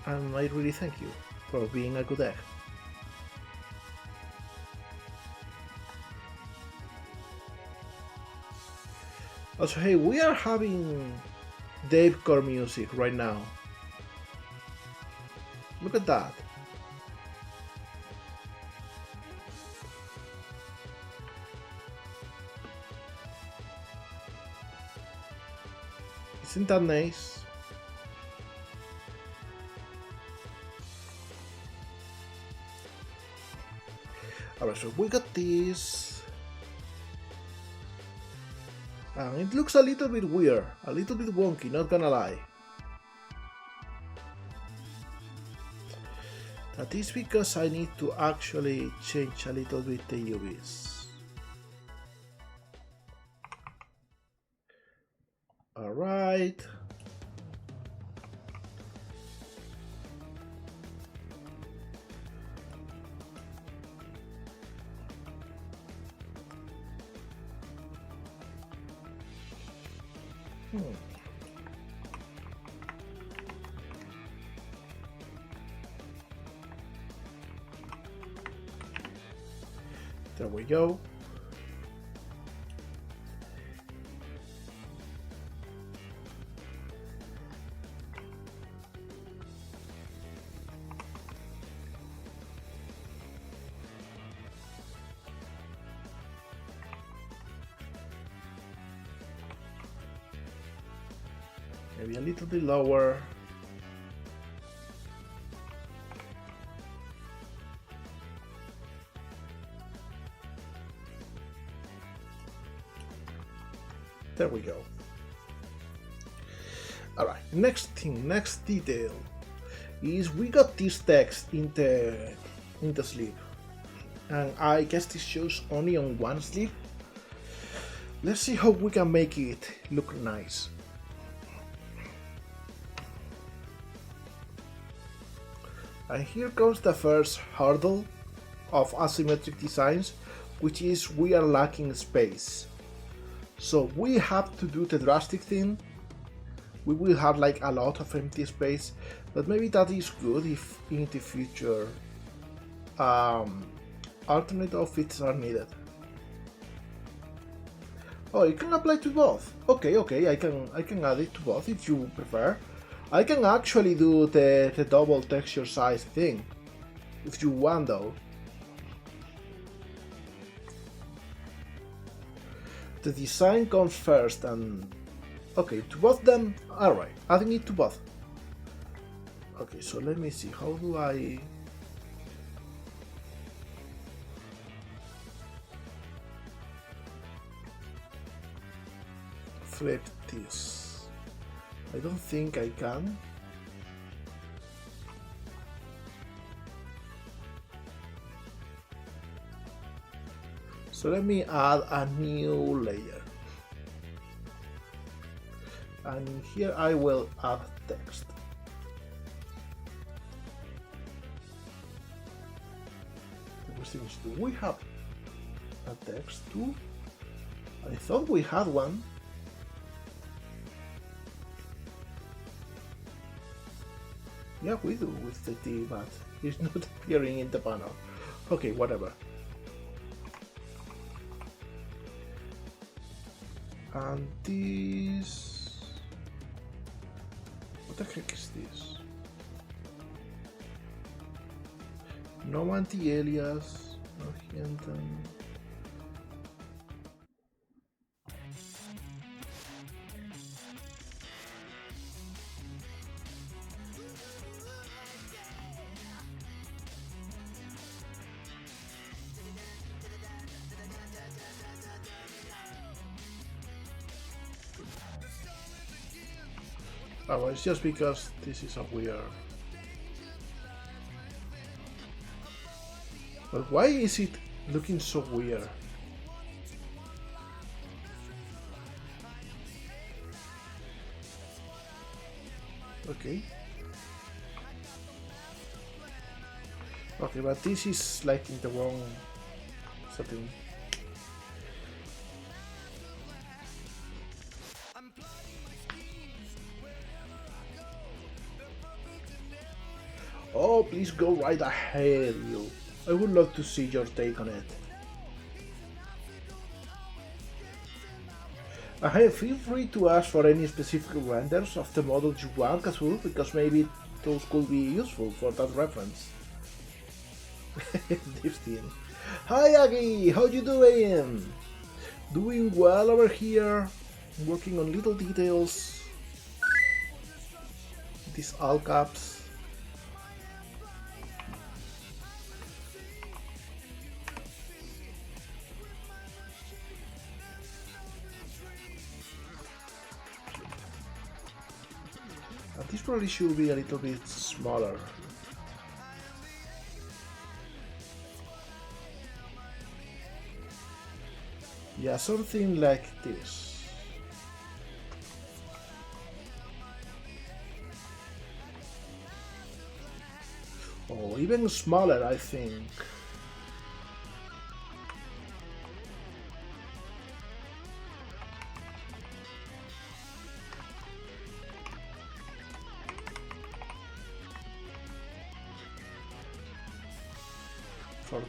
And I really thank you for being a good egg. Also, hey, we are having Dave Core music right now. Look at that. Isn't that nice? Alright, so we got this. And it looks a little bit weird, a little bit wonky, not gonna lie. That is because I need to actually change a little bit the UVs. Alright. There we go. Maybe a little bit lower. There we go. Alright, next thing, next detail is we got this text in the sleeve. And I guess this shows only on one sleeve. Let's see how we can make it look nice. And here comes the first hurdle of asymmetric designs, which is we are lacking space. So we have to do the drastic thing. We will have like a lot of empty space, but maybe that is good if in the future alternate outfits are needed. Oh, you can apply to both. Okay, I can add it to both if you prefer. I can actually do the double texture size thing if you want though. The design comes first and... Okay, to both them? Alright, adding it to both. Okay, so let me see, how do I... flip this? I don't think I can. So let me add a new layer. And here I will add text. Do we have a text too? I thought we had one. Yeah, we do with the T, but it's not appearing in the panel. Okay, whatever. And this... What the heck is this? No anti-alias, no Hinton. Oh, well, it's just because this is a weird. But why is it looking so weird? Okay. Okay, but this is like in the wrong setting. Oh, please go right ahead, you. I would love to see your take on it. Hey, feel free to ask for any specific renders of the models you want, Kazoo, because maybe those could be useful for that reference. This thing. Hi Aggie, how you doing? Doing well over here, working on little details. These all caps. This probably should be a little bit smaller. Yeah, something like this. Or even smaller, I think.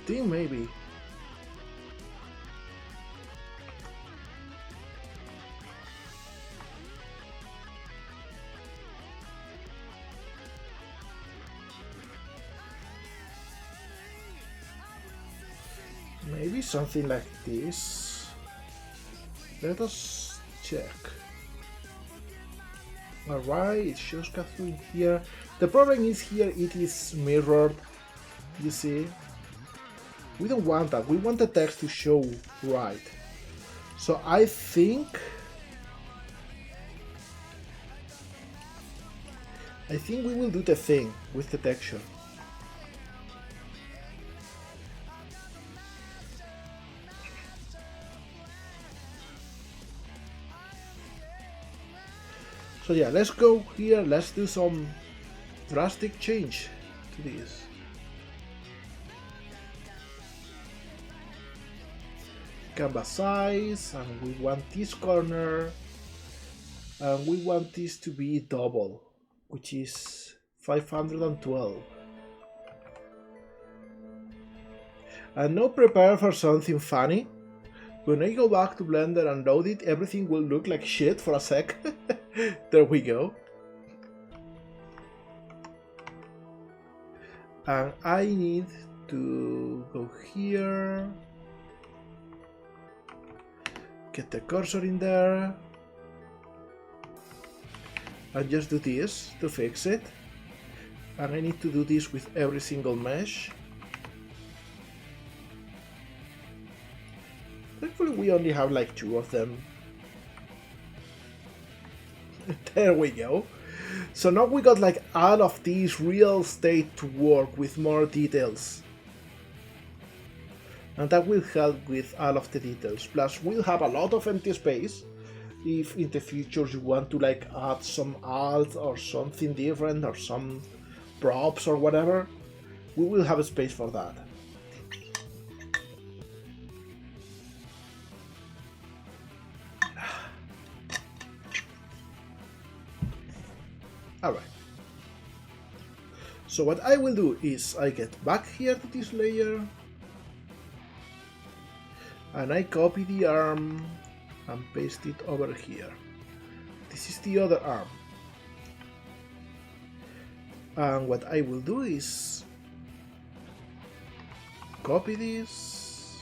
Maybe. Maybe something like this. Let us check. Alright, it shows Kazoo in here. The problem is here it is mirrored, you see. We don't want that, we want the text to show right. So I think we will do the thing with the texture. So yeah, let's go here, let's do some drastic change to this. Canvas size, and we want this corner, and we want this to be double, which is 512. And now prepare for something funny. When I go back to Blender and load it, everything will look like shit for a sec. There we go. And I need to go here. Get the cursor in there. And just do this to fix it. And I need to do this with every single mesh. Thankfully we only have like 2 of them. There we go. So now we got like all of these real estate to work with more details. And that will help with all of the details. Plus we'll have a lot of empty space if in the future you want to like add some art or something different or some props or whatever. We will have a space for that. Alright. So what I will do is I get back here to this layer and I copy the arm and paste it over here. This is the other arm. And what I will do is copy this,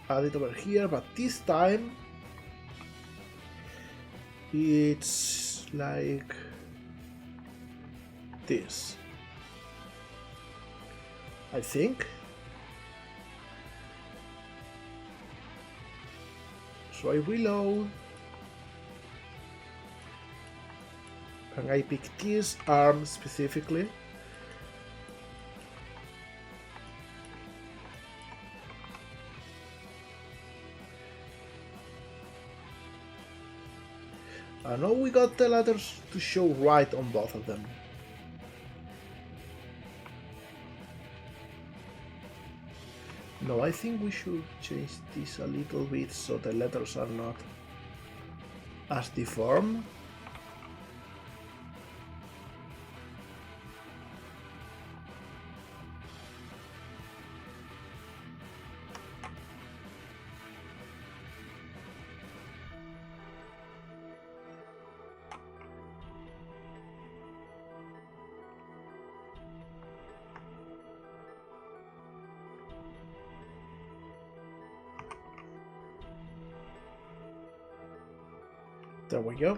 add it over here, but this time it's like this, I think. So I reload, and I pick this arm specifically. And now we got the letters to show right on both of them. No, I think we should change this a little bit so the letters are not as deformed. There we go.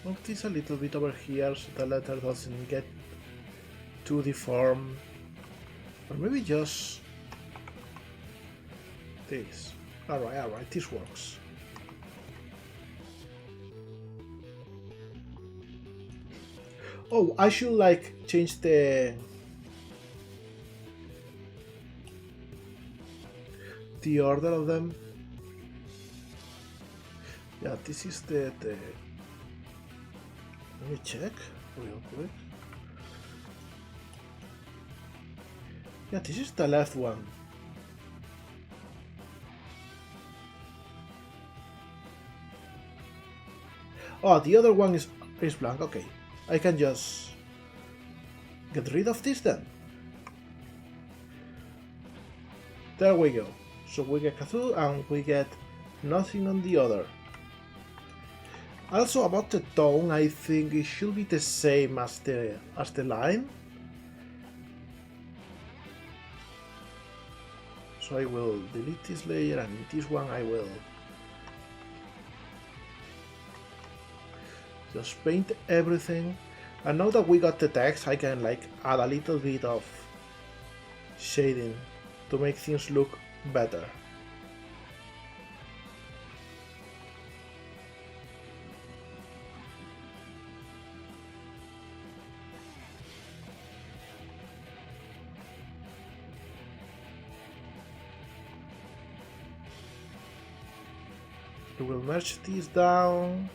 Move this a little bit over here so the letter doesn't get too deformed. Or maybe just this. Alright, this works. Oh, I should like change the order of them. Yeah, this is the let me check real quick. Yeah, this is the left one. Oh, the other one is blank. Okay, I can just get rid of this then. There we go. So we get Kazoo and we get nothing on the other. Also about the tone, I think it should be the same as the line. So I will delete this layer, and in this one I will just paint everything. And now that we got the text, I can like add a little bit of shading to make things look better. We will merge these down.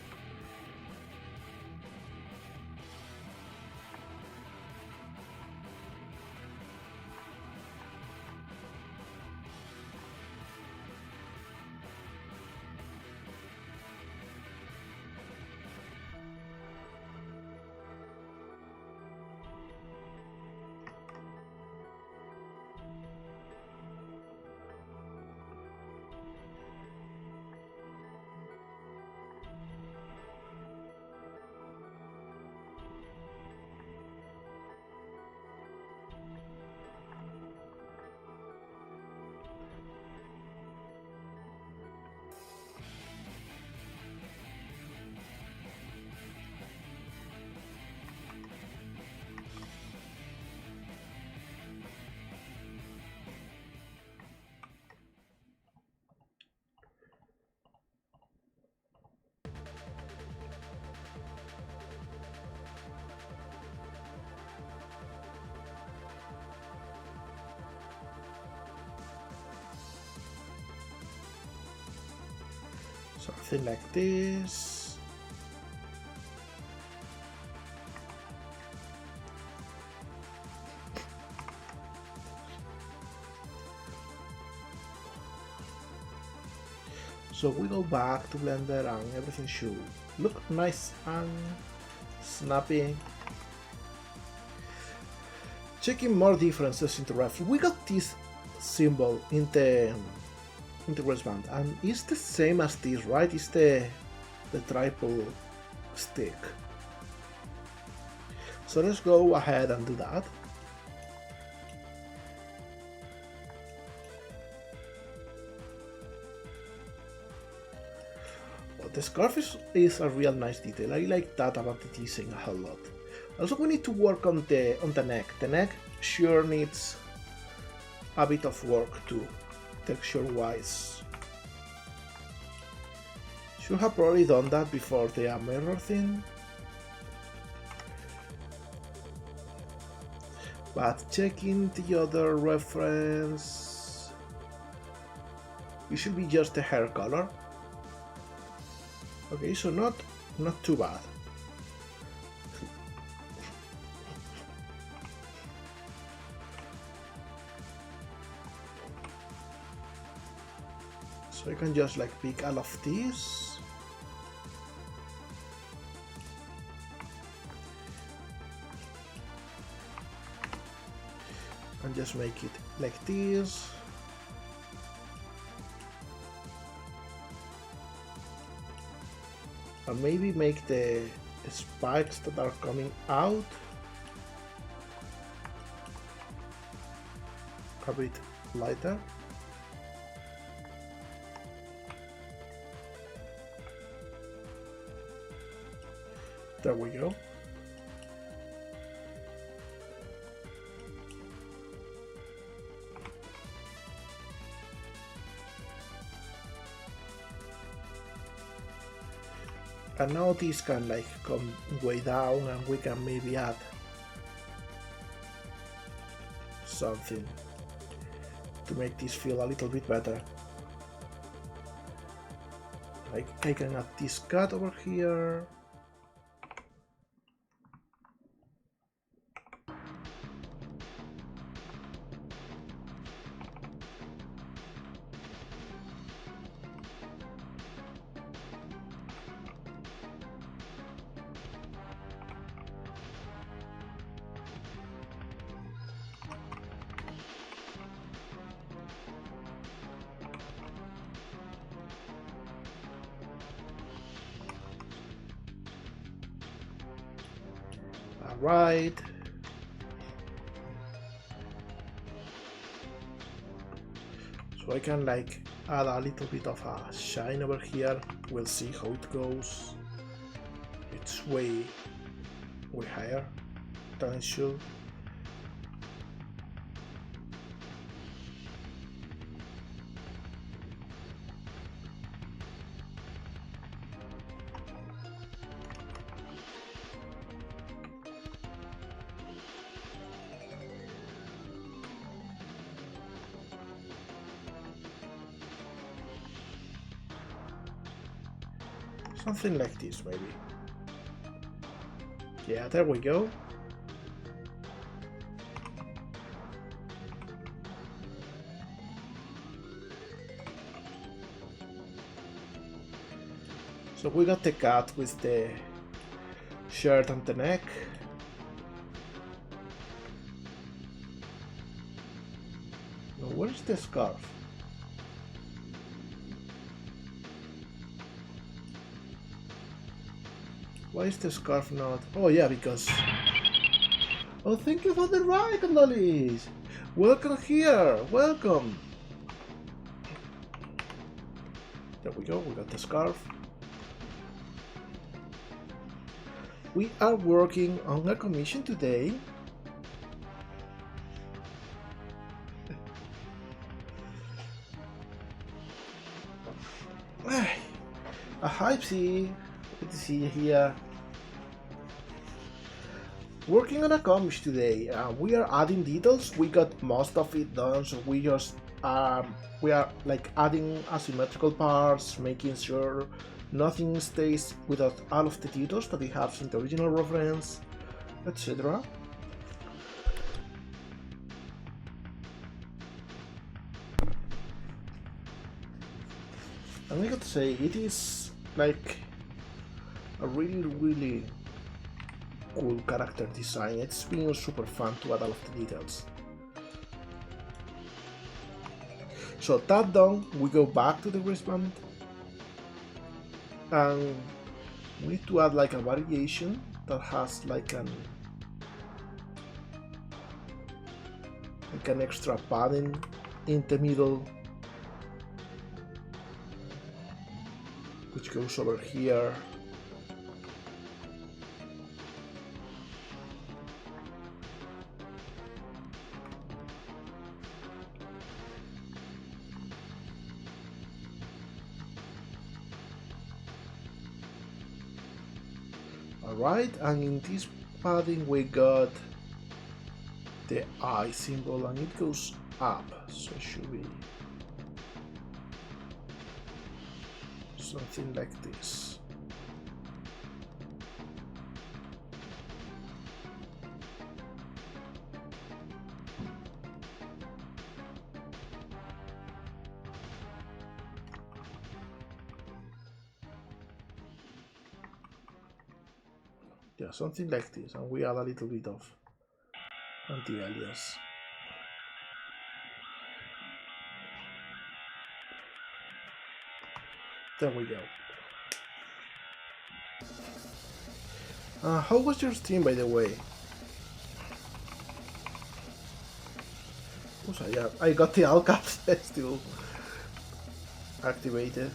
Something like this. So we go back to Blender and everything should look nice and snappy. Checking more differences in the ref. We got this symbol in the wristband and it's the same as this, right? It's the triple stick. So let's go ahead and do that. The scarf is a real nice detail. I like that about the design a whole lot. Also, we need to work on the neck. The neck sure needs a bit of work too, texture-wise. Should have probably done that before the mirror thing. But checking the other reference, it should be just the hair color. Okay, so not too bad. So I can just like pick all of these. And just make it like this. And maybe make the spikes that are coming out a bit lighter. There we go. And now this can like come way down and we can maybe add something to make this feel a little bit better. Like I can add this cut over here. Right. So I can like add a little bit of a shine over here. We'll see how it goes. It's way higher than it should. Something like this, maybe. Yeah, there we go. So we got the cat with the shirt and the neck. Now, where's the scarf? Why is the scarf not? Oh yeah, because... Oh, thank you for the ride, lollies! Welcome here! Welcome! There we go, we got the scarf. We are working on a commission today. Hi, Psy. Good to see you here. Working on a comic today. We are adding details. We got most of it done, so we just we are like adding asymmetrical parts, making sure nothing stays without all of the details that it has in the original reference, etc. And I got to say, it is like a really cool character design. It's been super fun to add all of the details. So that done, we go back to the wristband and we need to add like a variation that has like an extra padding in the middle, which goes over here. Alright, and in this padding we got the eye symbol and it goes up, so it should be something like this. Yeah, something like this, and we add a little bit of anti-alias. There we go. How was your stream, by the way? Oh, yeah, I got the all caps still activated.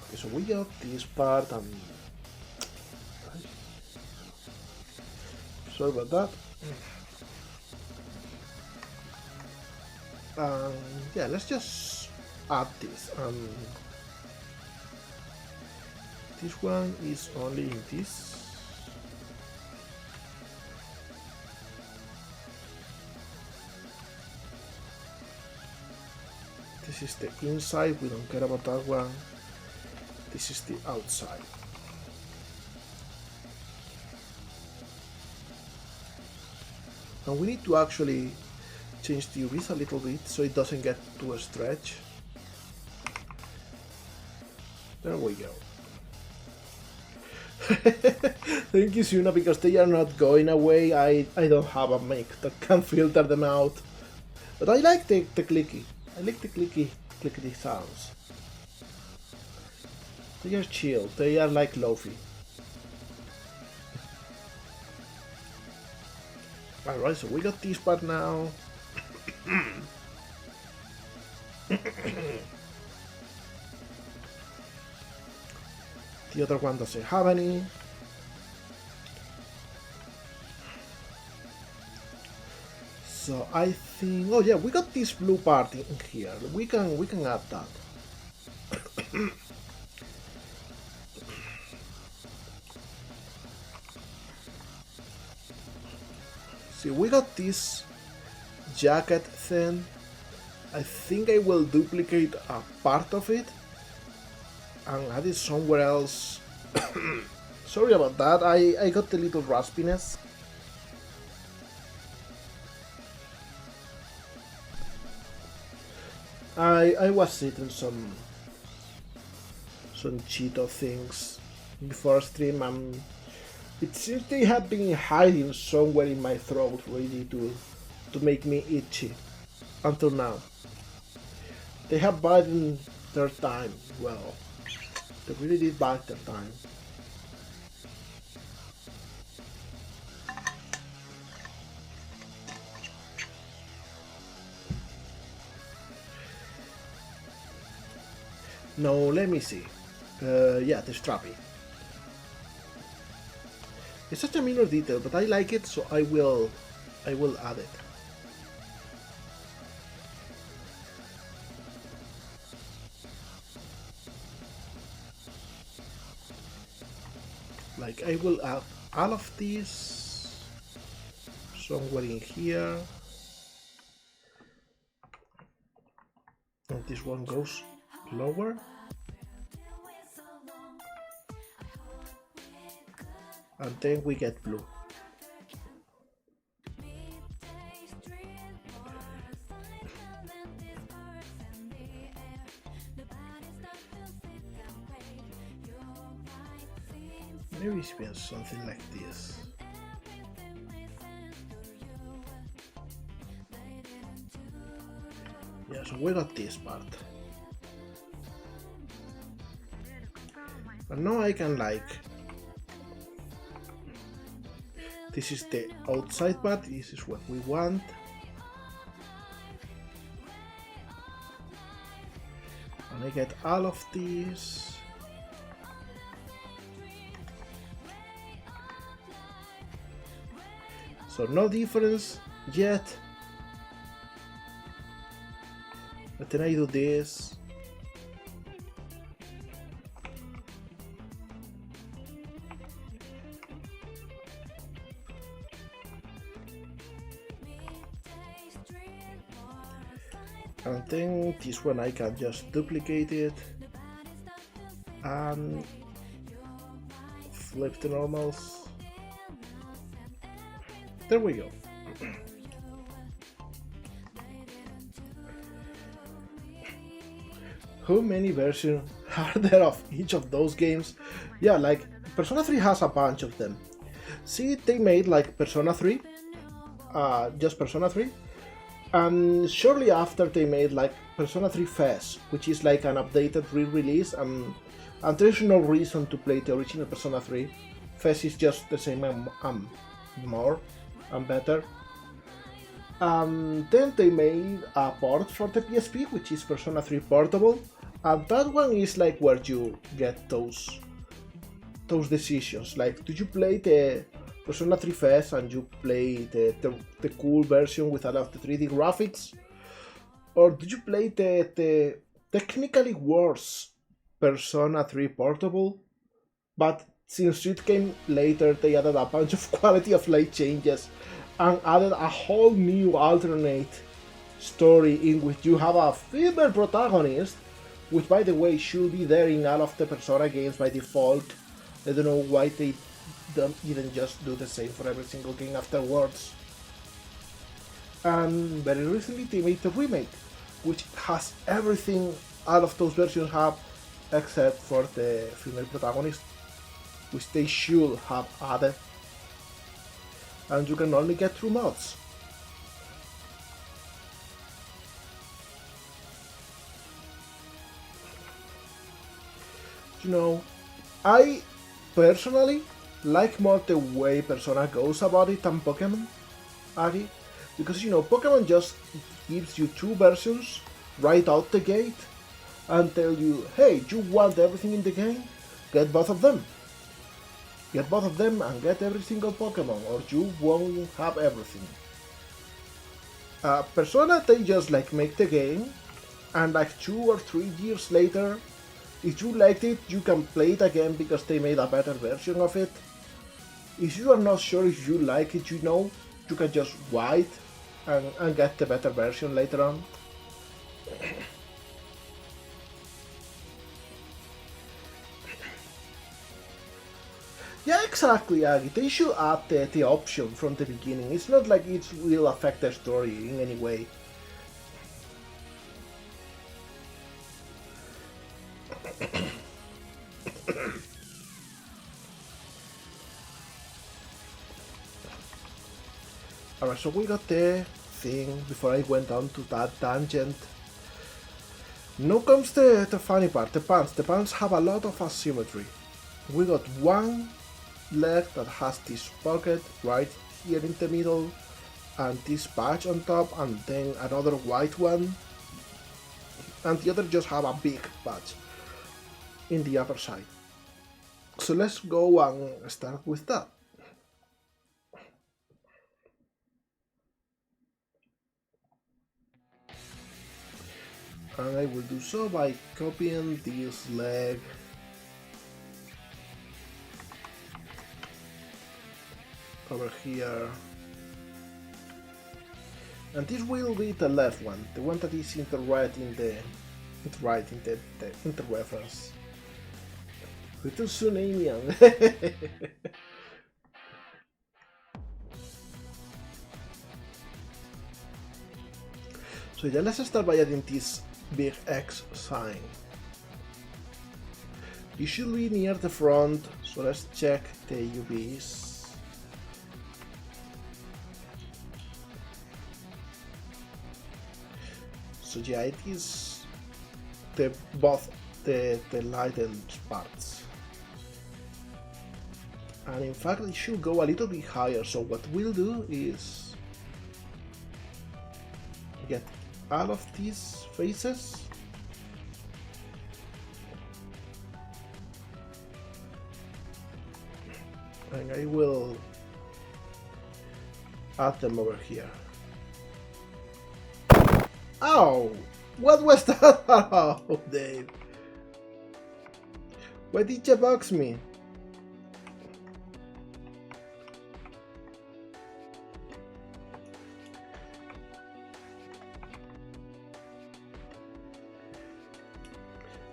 Okay, so we got this part and sorry about that. Yeah, let's just add this. This one is only in this. This is the inside, we don't care about that one. This is the outside. And we need to actually change the wrist a little bit so it doesn't get too a stretch. There we go. Thank you, Suna, because they are not going away. I don't have a mic that can filter them out. But I like the clicky. I like the clickety sounds. They are chill. They are like lofi. Alright, so we got this part now. The other one doesn't have any. So I think, oh yeah, we got this blue part in here. We can add that. See, we got this jacket thing. I think I will duplicate a part of it and add it somewhere else. Sorry about that, I got a little raspiness. I was eating some Cheeto things before stream and it seems they have been hiding somewhere in my throat ready to make me itchy until now. They have bidden their time well. They really did bide their time. No, let me see. Yeah, the strappy. It's such a minor detail, but I like it, so I will add it. Like I will add all of these somewhere in here. And this one goes lower. and then we get blue. Maybe it's been something like this. Yeah, so we got this part. And now I can this is the outside part, this is what we want. And I get all of these. So no difference yet. But then I do this. And then this one I can just duplicate it and flip the normals. There we go. How many versions are there of each of those games? Yeah, like Persona 3 has a bunch of them. See, they made like Persona 3, just Persona 3, and shortly after they made like Persona 3 FES, which is like an updated re-release, and there's no reason to play the original Persona 3. FES is just the same and more and better. Then they made a port for the PSP, which is Persona 3 Portable, and that one is like where you get those decisions, like do you play the Persona 3 FES and you play the cool version with a lot of the 3D graphics, or do you play the technically worse Persona 3 Portable, but since it came later they added a bunch of quality of life changes and added a whole new alternate story in which you have a female protagonist, which by the way should be there in all of the Persona games by default. I don't know why they didn't just do the same for every single game afterwards. And very recently they made the remake, which has everything all of those versions have except for the female protagonist, which they should have added. And you can only get through mods. You know, I personally like more the way Persona goes about it than Pokemon, Aggie, because you know, Pokemon just gives you two versions right out the gate and tell you, hey, you want everything in the game? Get both of them. Get both of them and get every single Pokemon, or you won't have everything. Persona, they just like make the game, and like 2 or 3 years later, if you liked it, you can play it again because they made a better version of it. If you are not sure if you like it, you know, you can just wait and get the better version later on. Yeah, exactly, Aggie. They should add the option from the beginning. It's not like it will affect the story in any way. Alright, so we got the thing before I went on to that tangent. Now comes the funny part, the pants. The pants have a lot of asymmetry. We got one leg that has this pocket right here in the middle and this patch on top, and then another white one, and the other just have a big patch in the upper side. So let's go and start with that. And I will do so by copying this leg over here, and this will be the left one, the one that is interred in the interreference. Little Tsunamian. So yeah, let's start by adding this big X sign. It should be near the front, so let's check the UVs. So yeah, it is both the lightened parts. And in fact it should go a little bit higher, so what we'll do is get all of these faces and I will add them over here. Ow! What was that? Oh, Dave. Why did you box me?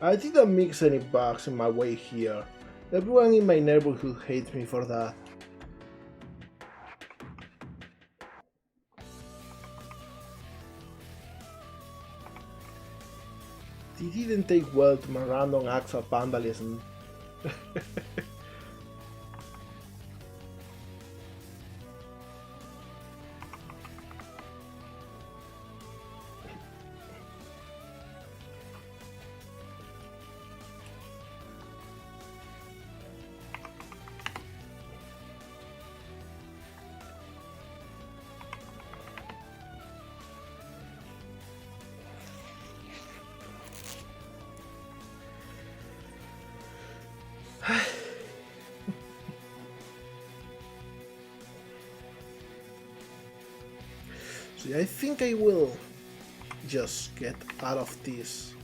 I didn't mix any bugs in my way here. Everyone in my neighborhood hates me for that. It didn't take well to my random acts of vandalism. So I think I will just get out of this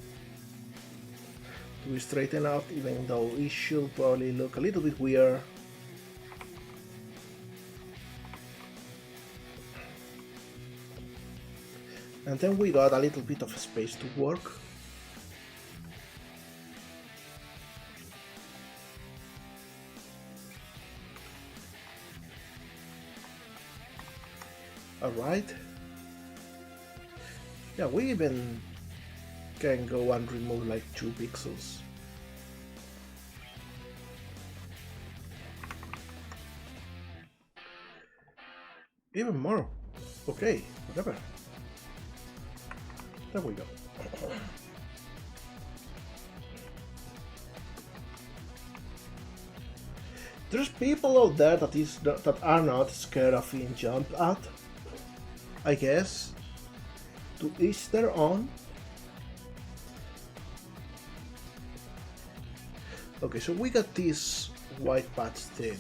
to straighten out, even though it should probably look a little bit weird. And then we got a little bit of space to work. Alright. Yeah, we even can go and remove like 2 pixels. Even more. Okay, whatever. There we go. There's people out there that are not scared of being jumped at, I guess. To each their own. Okay, so we got this white patch thing.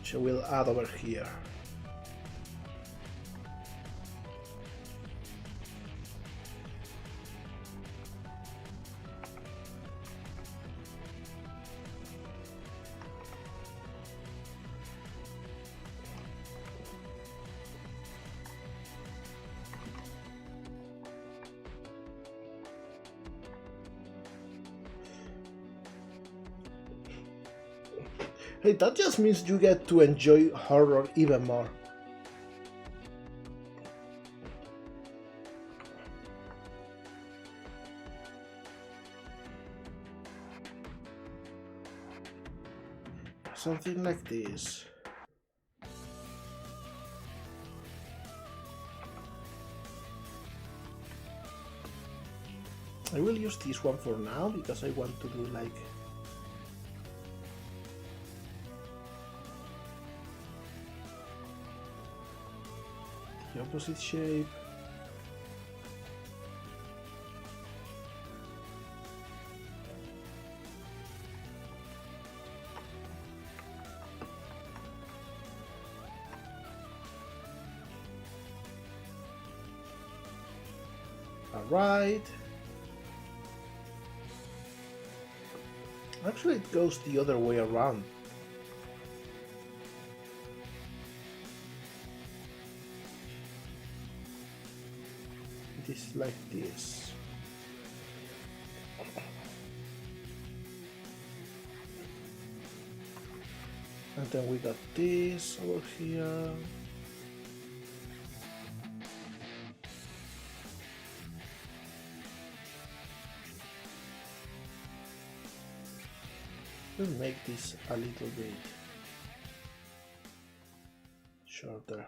So we'll add over here. Hey, that just means you get to enjoy horror even more. Something like this. I will use this one for now because I want to do like the opposite shape. Alright. Actually, it goes the other way around. It is like this. And And then we got this over here. We'll make this a little bit shorter.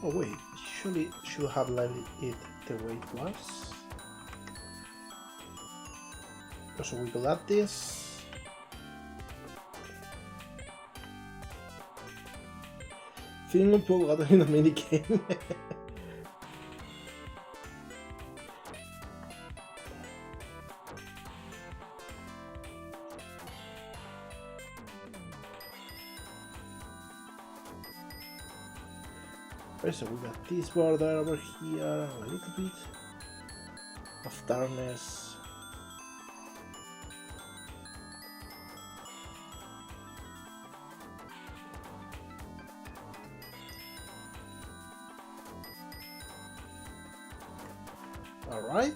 Oh wait, surely should have left it the way it was. So we will add this. Feeling pull out in a mini game. So we got this border over here, a little bit of darkness. Alright.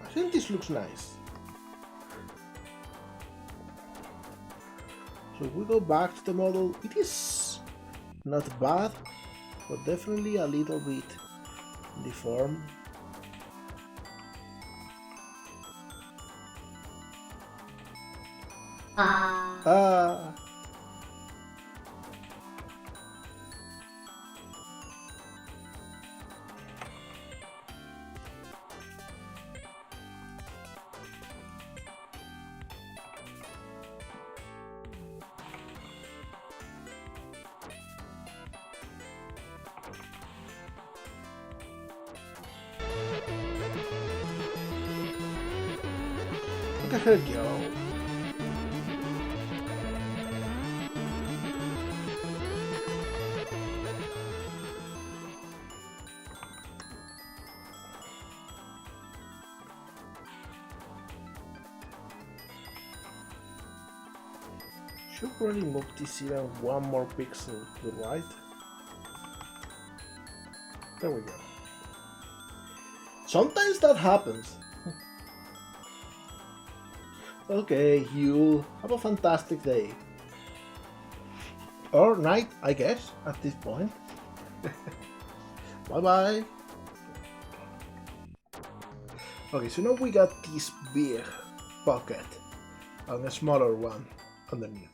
I think this looks nice. So we go back to the model. It is not bad, but definitely a little bit deformed. Ah. Look at her go. Should probably move this even one more pixel to the right. There we go. Sometimes that happens. Okay, you have a fantastic day. Or night, I guess, at this point. Bye bye. Okay, so now we got this big pocket and a smaller one underneath.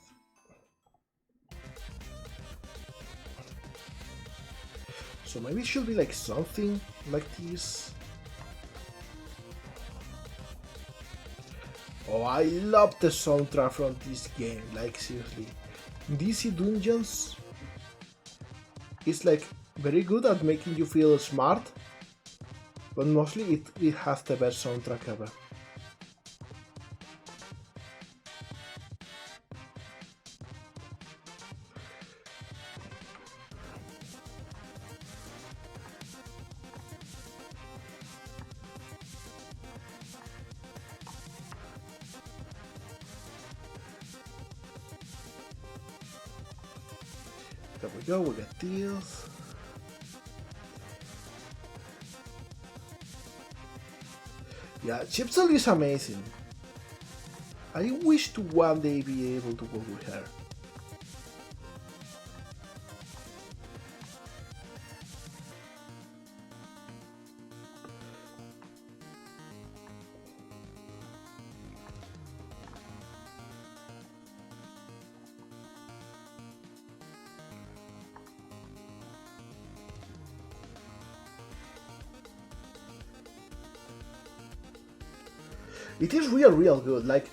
So maybe it should be like something like this. Oh, I love the soundtrack from this game, like seriously. DC Dungeons is like very good at making you feel smart, but mostly it has the best soundtrack ever. There we go, we got these. Yeah, Chipsel is amazing. I wish to one day be able to work with her. It is real good. Like,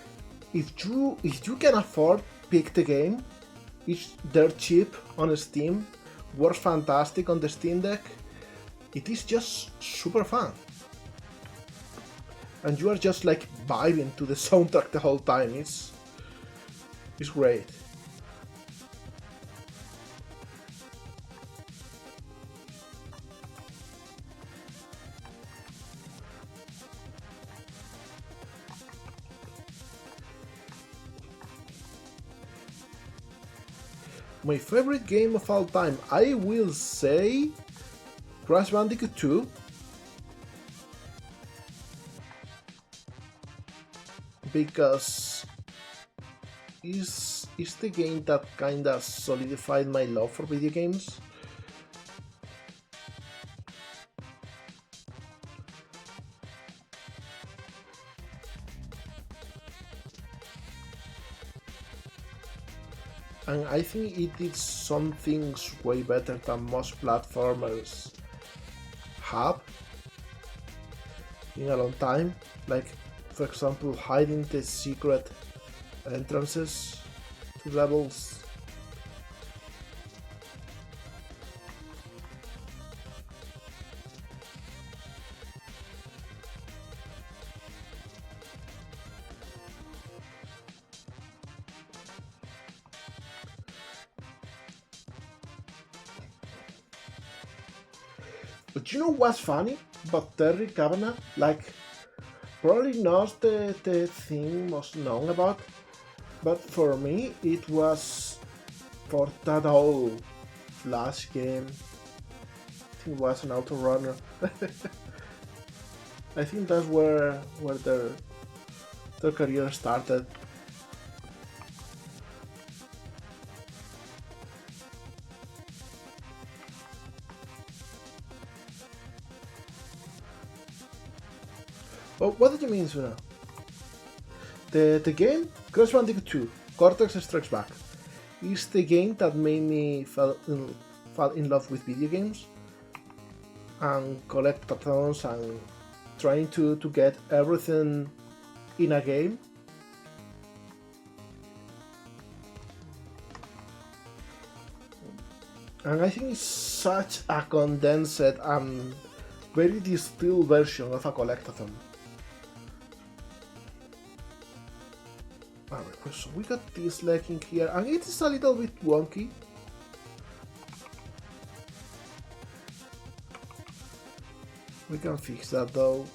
if you can afford, pick the game. It's dirt cheap on Steam, works fantastic on the Steam Deck. It is just super fun, and you are just like vibing to the soundtrack the whole time. It's great. My favorite game of all time, I will say Crash Bandicoot 2. Because it's the game that kinda solidified my love for video games. And I think it did some things way better than most platformers have in a long time. Like, for example, hiding the secret entrances to levels. But you know what's funny about Terry Cavanagh? Like, probably not the thing most known about, but for me it was for that old Flash game. I think it was an auto runner. I think that's where their career started. Oh, what did you mean, Suna? The game, Crash Bandicoot 2, Cortex Strikes Back, is the game that made me fall in love with video games and collectathons and trying to get everything in a game. And I think it's such a condensed and very distilled version of a collectathon. Alright, so we got this leg in here, and it is a little bit wonky. We can fix that though.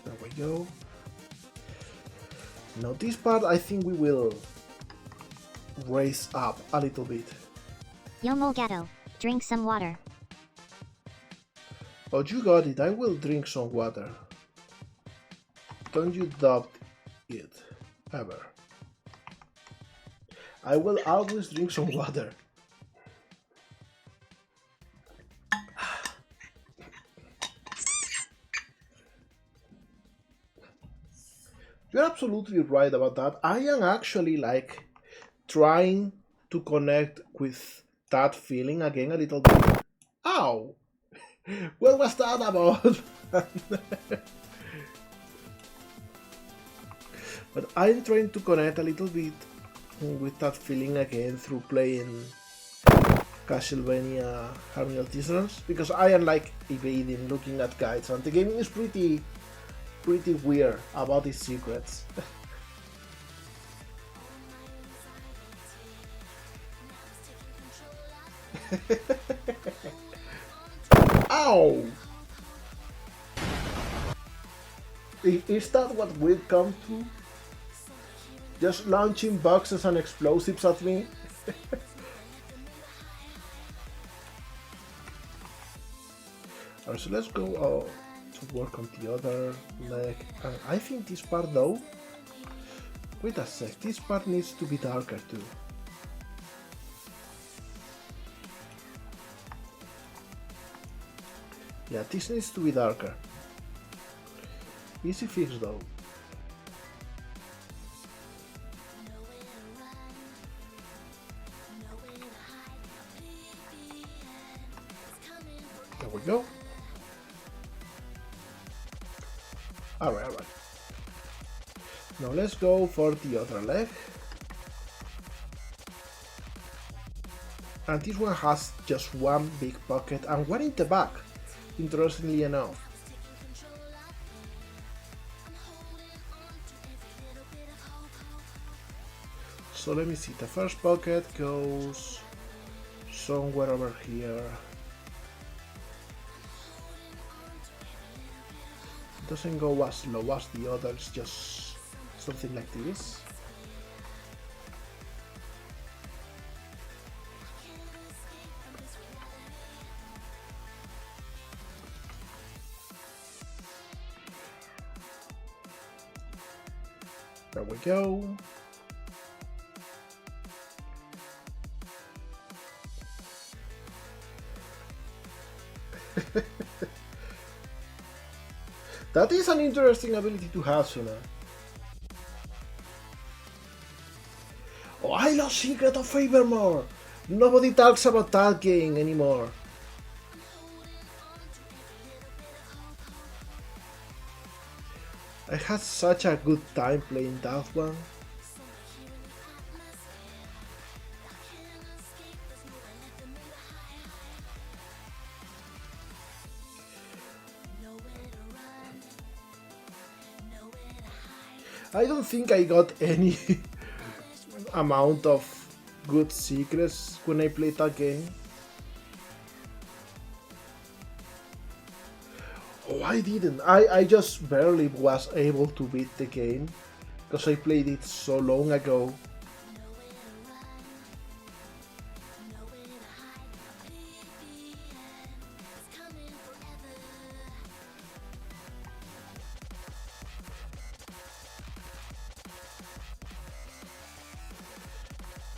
There we go. Now this part I think we will raise up a little bit. Yo molegato, drink some water. Oh, you got it, I will drink some water. Don't you doubt it, ever. I will always drink some water. You're absolutely right about that. I am actually like trying to connect with that feeling again a little bit. Ow! What was that about? But I'm trying to connect a little bit with that feeling again through playing Castlevania Harmony of Dissonance, because I am like evading, looking at guides, and the game is pretty weird about its secrets. Ow! Is that what we'll come to? Just launching boxes and explosives at me? Alright, so let's go to work on the other leg. And I think this part though... Wait a sec, this part needs to be darker too. Yeah, this needs to be darker. Easy fix though. There we go. Alright. Now let's go for the other leg. And this one has just one big pocket and one in the back, interestingly enough. So let me see, the first pocket goes somewhere over here. It doesn't go as low as the others, just something like this. There we go. That is an interesting ability to have, Suna. Oh, I love Secret of Favormore! Nobody talks about that game anymore. I had such a good time playing that one. I don't think I got any amount of good secrets when I played that game. Oh, I didn't. I just barely was able to beat the game because I played it so long ago.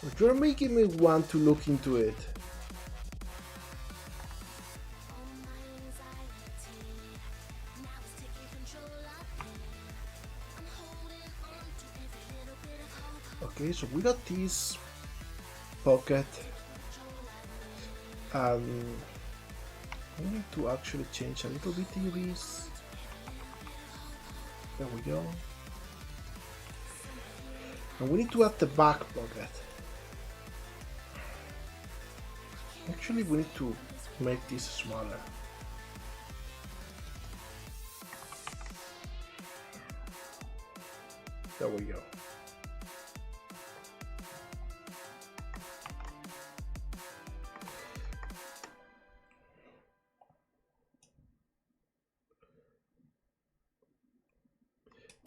But you're making me want to look into it. Okay, so we got this pocket, and we need to actually change a little bit this. There we go. And we need to add the back pocket. Actually, we need to make this smaller. There we go.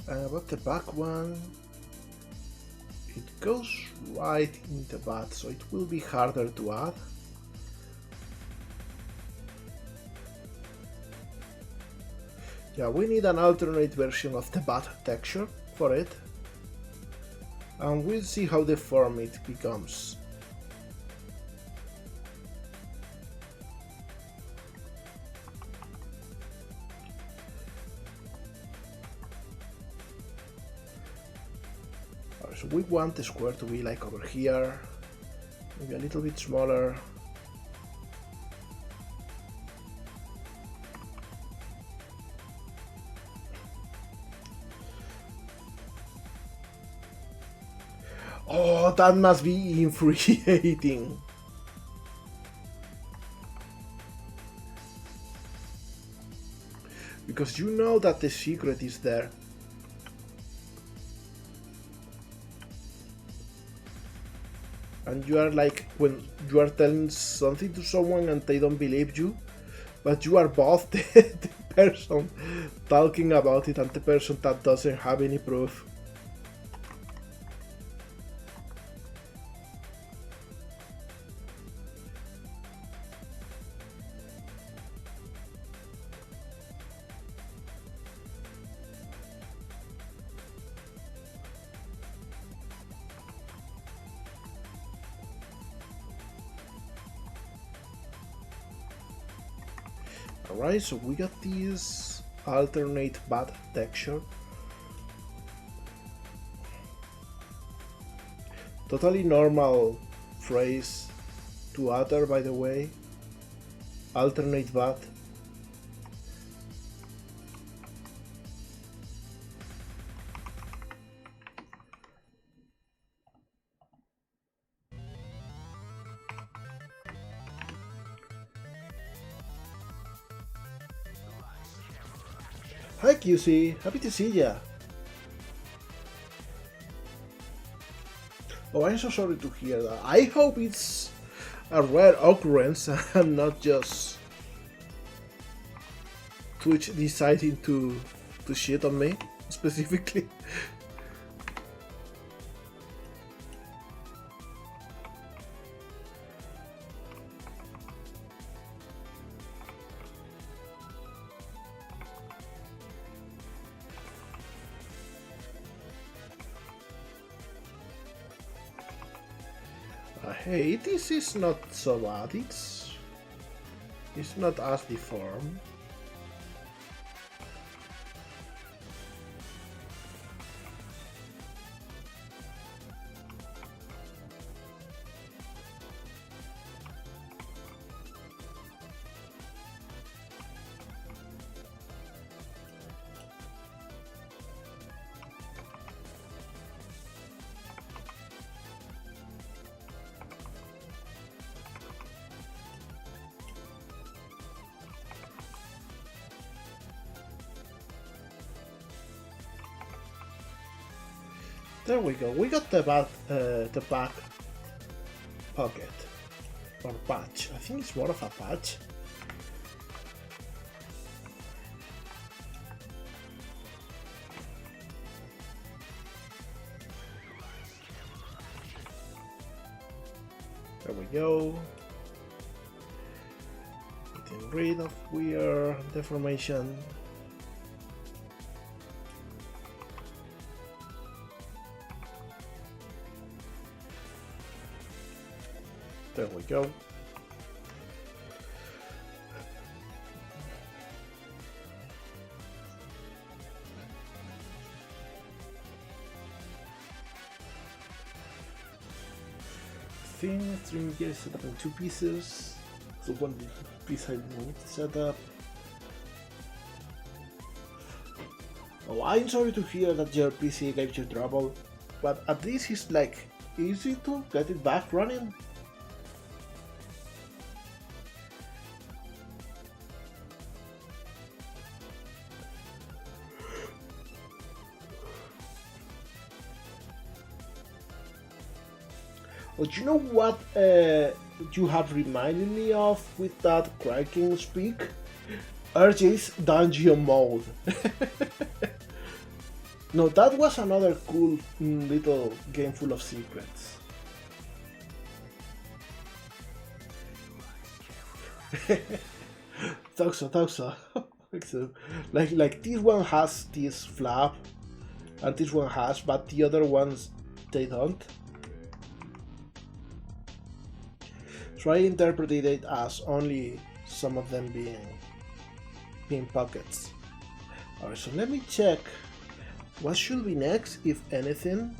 And about the back one, it goes right in the butt, so it will be harder to add. Yeah, we need an alternate version of the butt texture for it, and we'll see how deformed it becomes. So we want the square to be like over here, maybe a little bit smaller. Oh, that must be infuriating. Because you know that the secret is there. And you are like, when you are telling something to someone and they don't believe you, but you are both the person talking about it and the person that doesn't have any proof. Alright, so we got this alternate butt texture. Totally normal phrase to utter, by the way. Alternate butt. Hi QC, happy to see ya. Oh, I'm so sorry to hear that. I hope it's a rare occurrence and not just Twitch deciding to shit on me specifically. Hey, this is not so bad. It's not as deformed. There we go. We got the back pocket or patch. I think it's more of a patch. There we go. Getting rid of weird deformation. There we go. Stream gear is set up in 2 pieces. So one piece I need to set up. Oh, I'm sorry to hear that your PC gave you trouble, but at least it's like easy to get it back running. But you know what you have reminded me of with that cracking speak? RJ's Dungeon Mode. No, that was another cool little game full of secrets. Thought so. Like this one has this flap, and this one has, but the other ones they don't. So I interpreted it as only some of them being pockets. Alright, so let me check what should be next, if anything.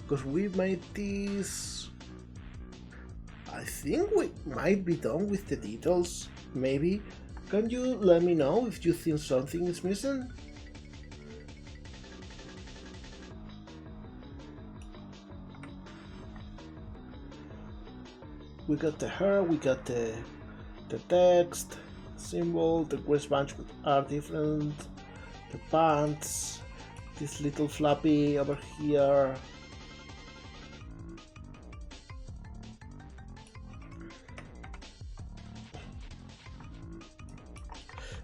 Because we made this. I think we might be done with the details, maybe. Can you let me know if you think something is missing? We got the hair, we got the text, symbol, the wristbands are different, the pants, this little flappy over here.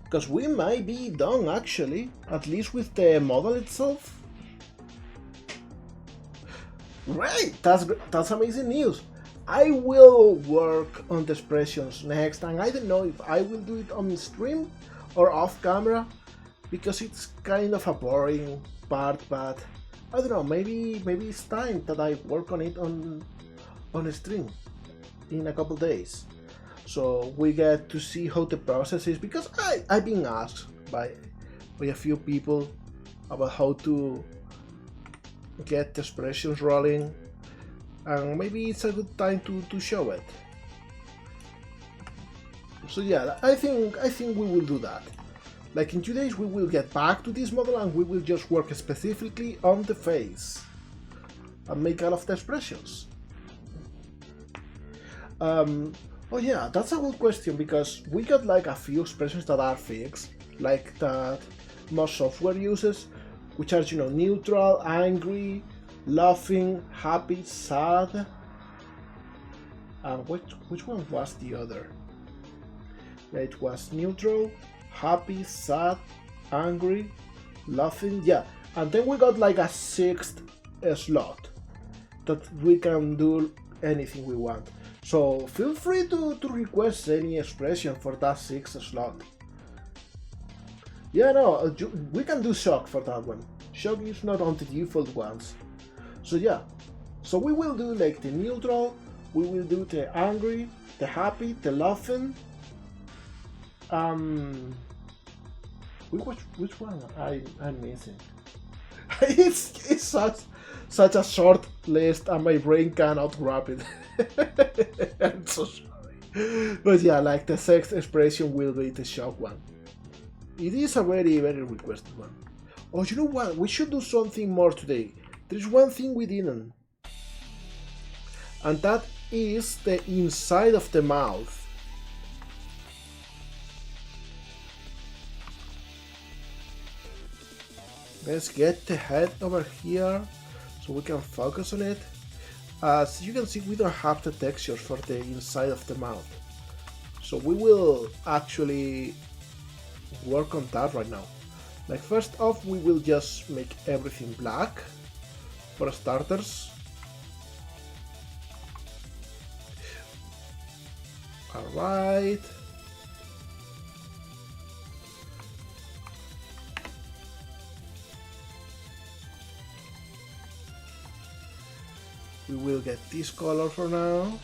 Because we might be done actually, at least with the model itself. Right, that's amazing news. I will work on the expressions next, and I don't know if I will do it on stream or off camera, because it's kind of a boring part, but I don't know, maybe it's time that I work on it on stream in a couple days, so we get to see how the process is, because I've been asked by a few people about how to get the expressions rolling. And maybe it's a good time to show it. So yeah, I think we will do that. Like in 2 days we will get back to this model and we will just work specifically on the face and make all of the expressions. Oh yeah, that's a good question, because we got like a few expressions that are fixed, like that most software uses, which are, you know, neutral, angry, laughing, happy, sad. And which one was the other? Yeah, it was neutral, happy, sad, angry, laughing. Yeah, and then we got like a sixth slot that we can do anything we want. So feel free to request any expression for that sixth slot. Yeah, no, we can do shock for that one. Shock is not on the default ones. So yeah, so we will do like the neutral, we will do the angry, the happy, the laughing. Which one I'm missing? it's such a short list and my brain cannot grab it. I'm so sorry. But yeah, like the sex expression will be the shock one. It is a very requested one. Oh, you know what? We should do something more today. There's one thing we didn't. And that is the inside of the mouth. Let's get the head over here so we can focus on it. As you can see, we don't have the textures for the inside of the mouth. So we will actually work on that right now. Like first off, we will just make everything black for starters. Alright. We will get this color for now,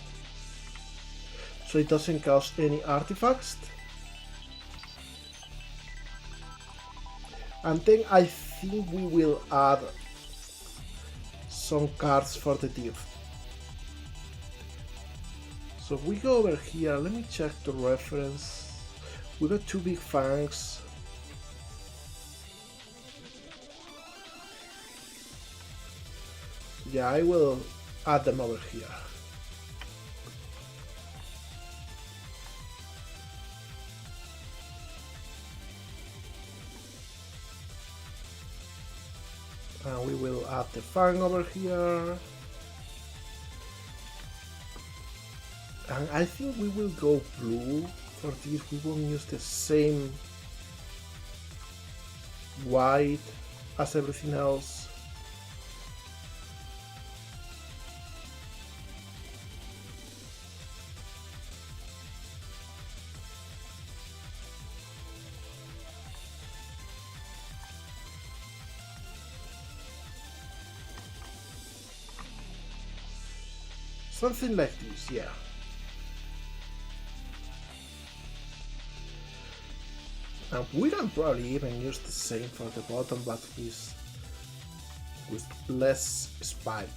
so it doesn't cause any artifacts. And then I think we will add some cards for the teeth. So if we go over here, let me check the reference. We got two big fangs. Yeah, I will add them over here. And we will add the fang over here. And I think we will go blue for this. We won't use the same white as everything else. Something like this, yeah. And we can probably even use the same for the bottom, but with less spike.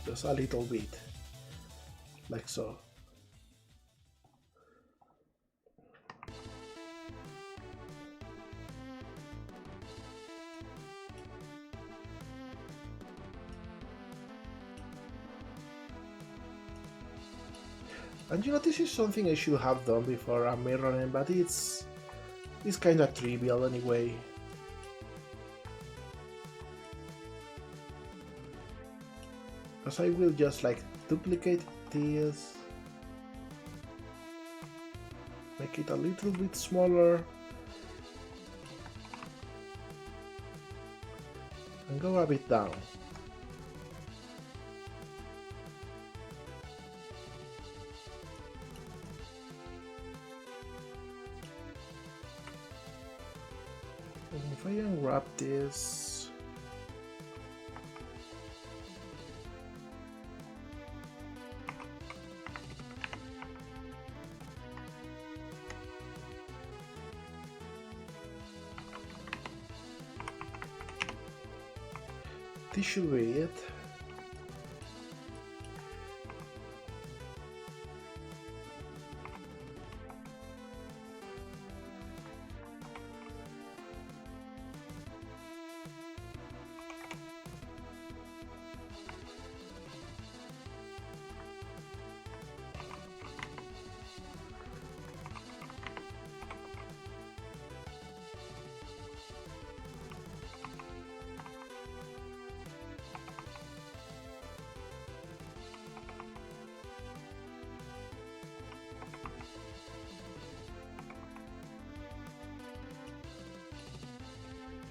Just a little bit, like so. And you know, this is something I should have done before I'm mirroring, but it's kinda trivial anyway. Because I will just like duplicate this, make it a little bit smaller, and go a bit down. And if I unwrap this, this should be it.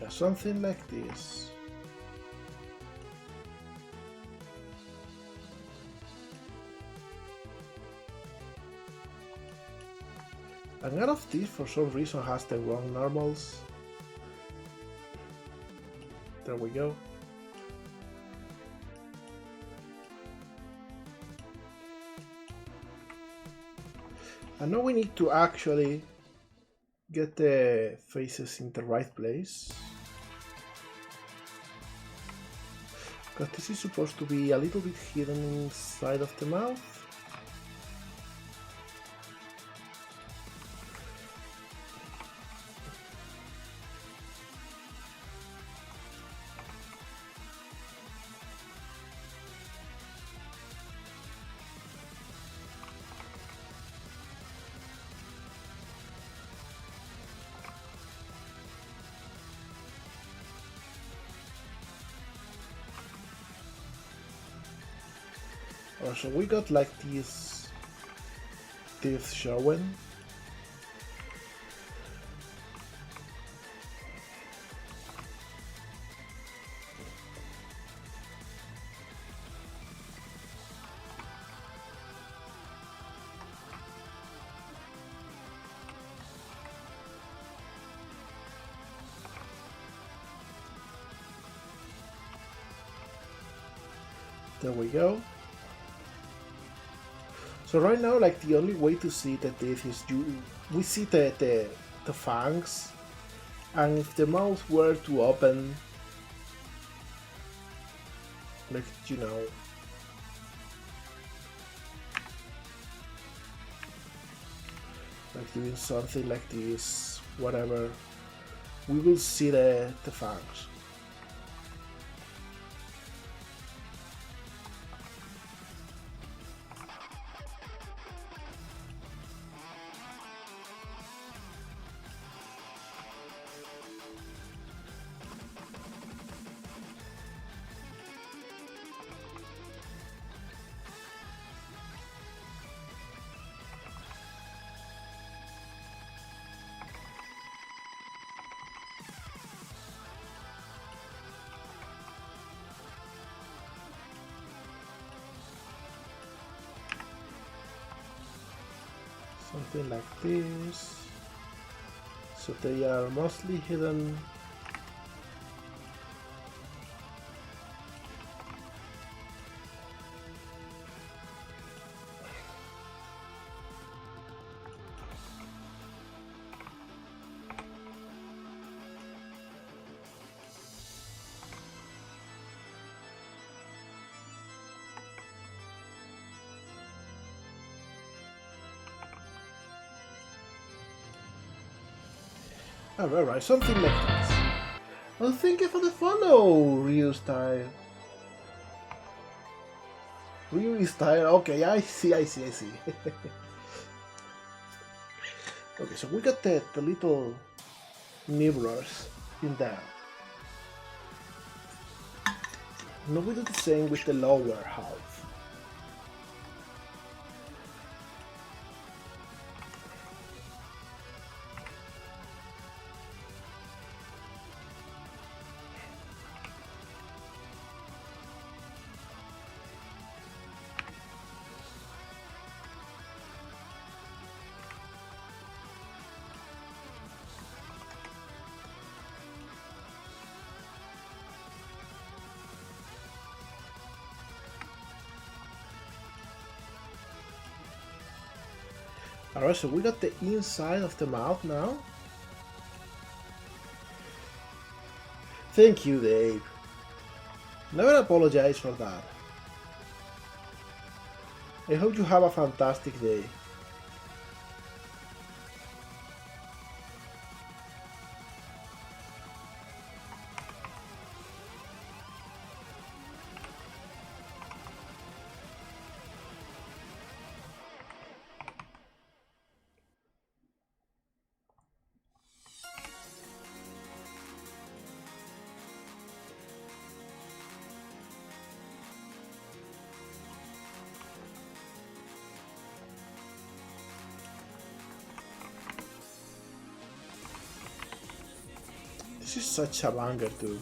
Yeah, something like this. And out of this, for some reason, has the wrong normals. There we go. And now we need to actually get the faces in the right place. Because this is supposed to be a little bit hidden inside of the mouth. So we got like these teeth showing. There we go. So right now, like the only way to see the teeth is we see the fangs, and if the mouth were to open, like you know, like doing something like this, whatever, we will see the fangs. Something like this. So they are mostly hidden. Alright, something like this. Well, thank you for the follow, Ryu style. Ryu style, okay, I see. Okay, so we got the little nibblers in there. Now we do the same with the lower half. Alright, so we got the inside of the mouth now. Thank you, Dave. Never apologize for that. I hope you have a fantastic day. This is such a banger too.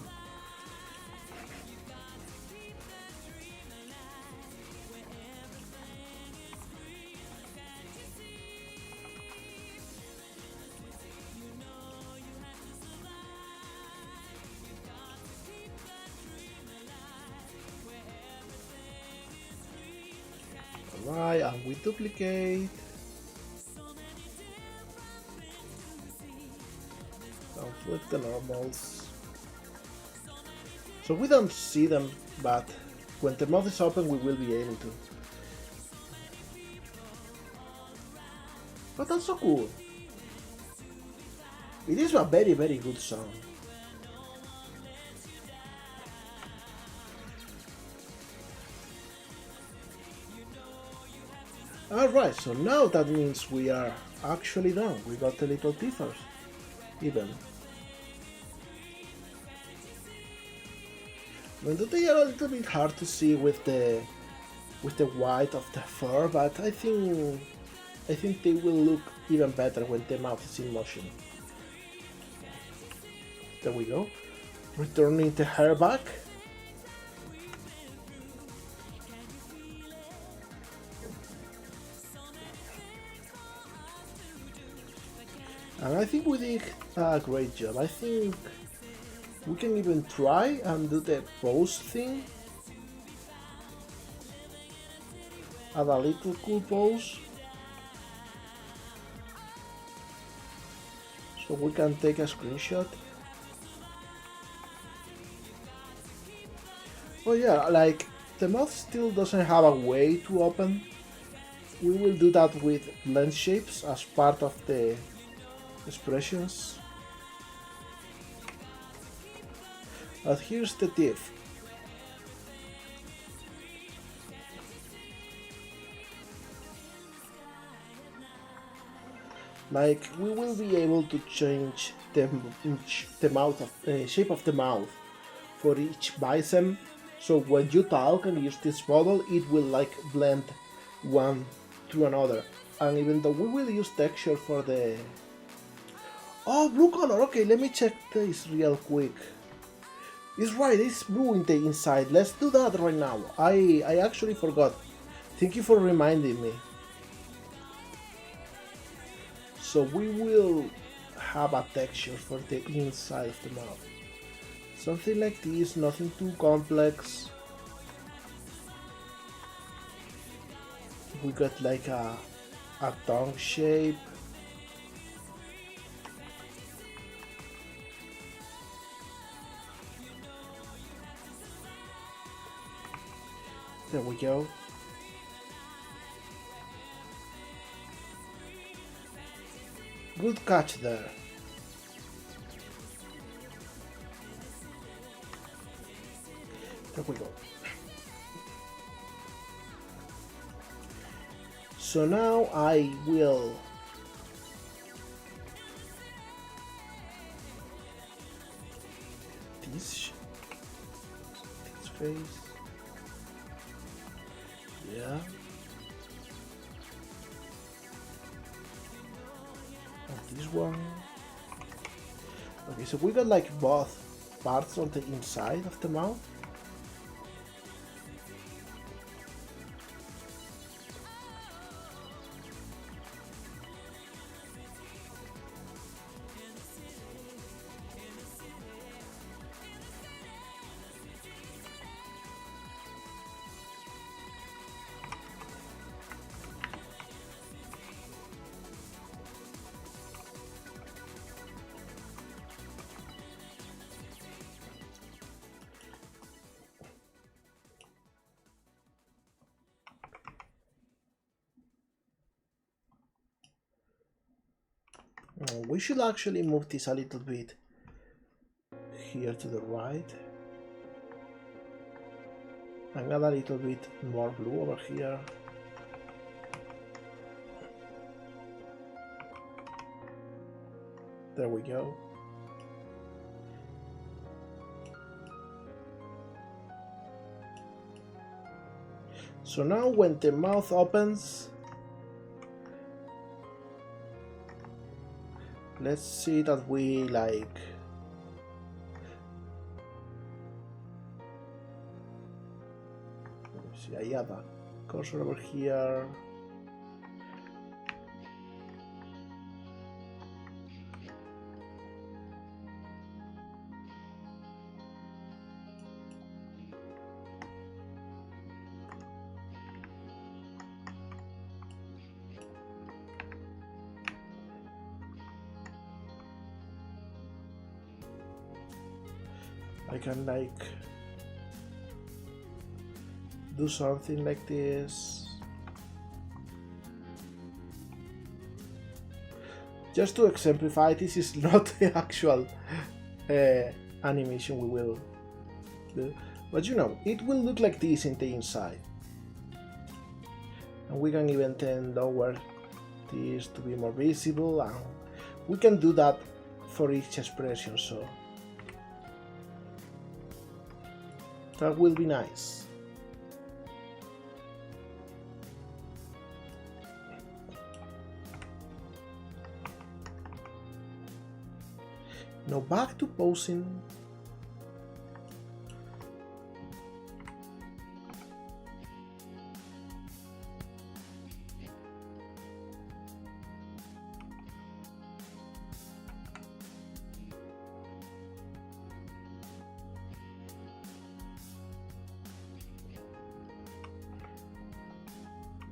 Alright, and we duplicate. And flip the normals. So we don't see them, but when the mouth is open we will be able to. But that's so cool. It is a very good sound. Alright, so now that means we are actually done. We got the little teethers, even. Even though they are a little bit hard to see with the white of the fur, but I think they will look even better when the mouth is in motion. There we go. Returning the hair back. And I think we did a great job. I think we can even try and do the pose thing. Add a little cool pose. So we can take a screenshot. Oh yeah, like the mouth still doesn't have a way to open. We will do that with blend shapes as part of the expressions. But here's the tip. Like we will be able to change the mouth of, shape of the mouth for each bison. So when you talk and use this model, it will like blend one to another. And even though we will use texture for the... Oh, blue color, okay, let me check this real quick. It's right, it's blue in the inside. Let's do that right now. I actually forgot. Thank you for reminding me. So we will have a texture for the inside of the mouth. Something like this, nothing too complex. We got like a tongue shape. There we go. Good catch there. There we go. So now I will this face. Yeah. And this one. Okay, so we got like both parts on the inside of the mouth. We should actually move this a little bit here to the right and add a little bit more blue over here. There we go. So now when the mouth opens, let's see that we like Yeah, the cursor over here. I can like do something like this. Just to exemplify, this is not the actual animation we will do, but you know, it will look like this in the inside. And we can even then lower this to be more visible, and we can do that for each expression, so that will be nice. Now back to posing.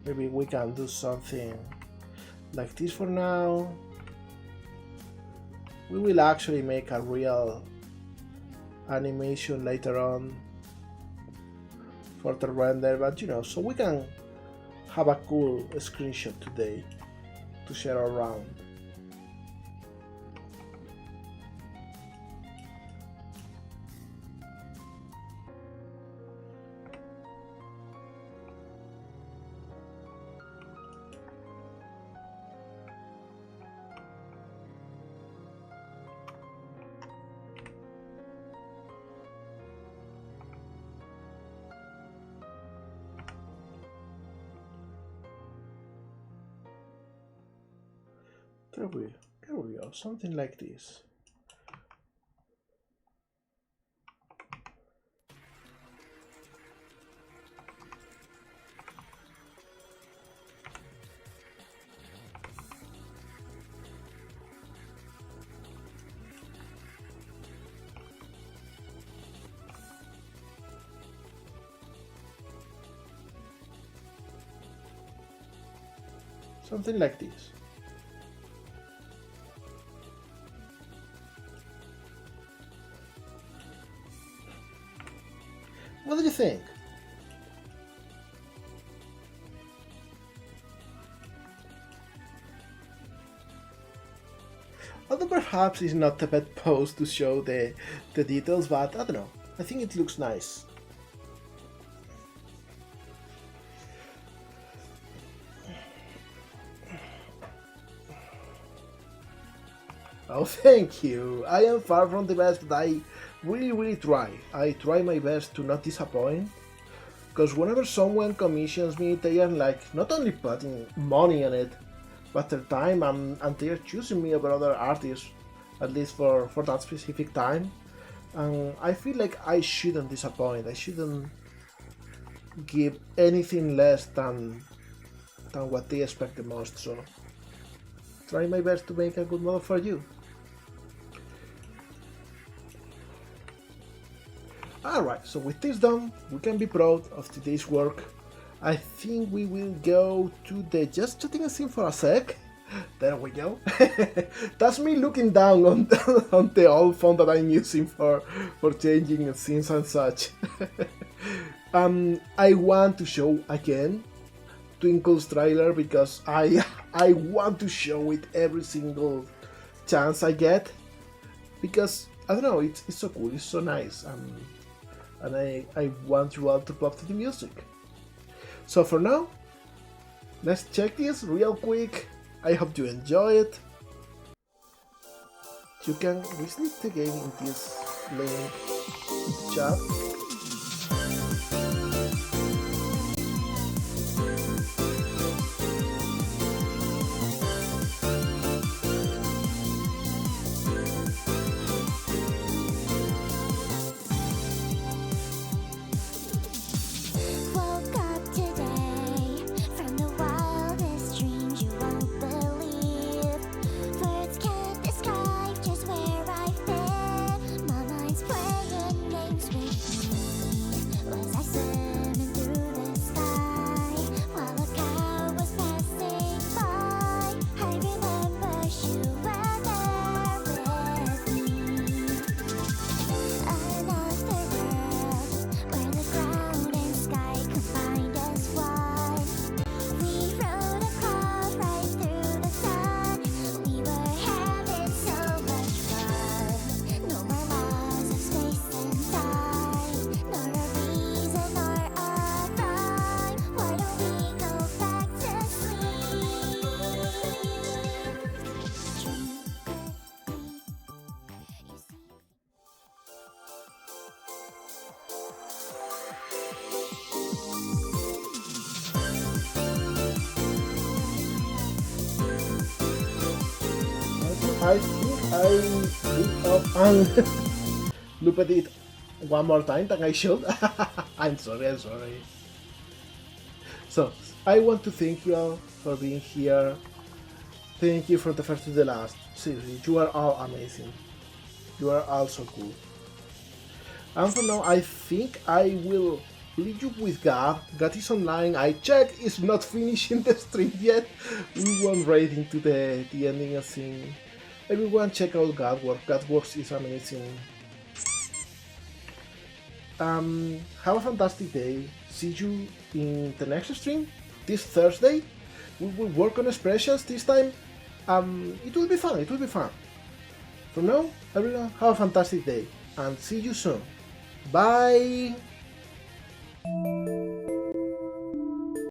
Maybe we can do something like this for now. We will actually make a real animation later on for the render, but you know, so we can have a cool screenshot today to share around. There we go, something like this. Something like this. What do you think? Although perhaps it's not the best pose to show the details, but I don't know. I think it looks nice. Oh, thank you. I am far from the best, but I really try. I try my best to not disappoint. Because whenever someone commissions me, they are like not only putting money on it, but their time, and they are choosing me over other artists, at least for that specific time. And I feel like I shouldn't disappoint. I shouldn't give anything less than what they expect the most. So try my best to make a good model for you. Alright, so with this done, we can be proud of today's work. I think we will go to the just chatting scene for a sec. There we go. That's me looking down on the old font that I'm using for changing scenes and such. I want to show again Twinkle's trailer because I want to show it every single chance I get, because I don't know, it's so cool, it's so nice, and I want you all to pop to the music. So for now, let's check this real quick. I hope you enjoy it. You can wishlist the game in this link in the chat. Well, got I think I looked up and looked at it one more time than I should. I'm sorry. So, I want to thank you all for being here. Thank you from the first to the last. Seriously, you are all amazing. You are all so cool. And for now, I think I will leave you with God. God is online. I check is not finishing the stream yet. We won't raid into the ending of thing. Everyone check out God Works. God Works is amazing. Have a fantastic day. See you in the next stream this Thursday. We will work on expressions this time. It will be fun. For now, everyone have a fantastic day and see you soon. Bye!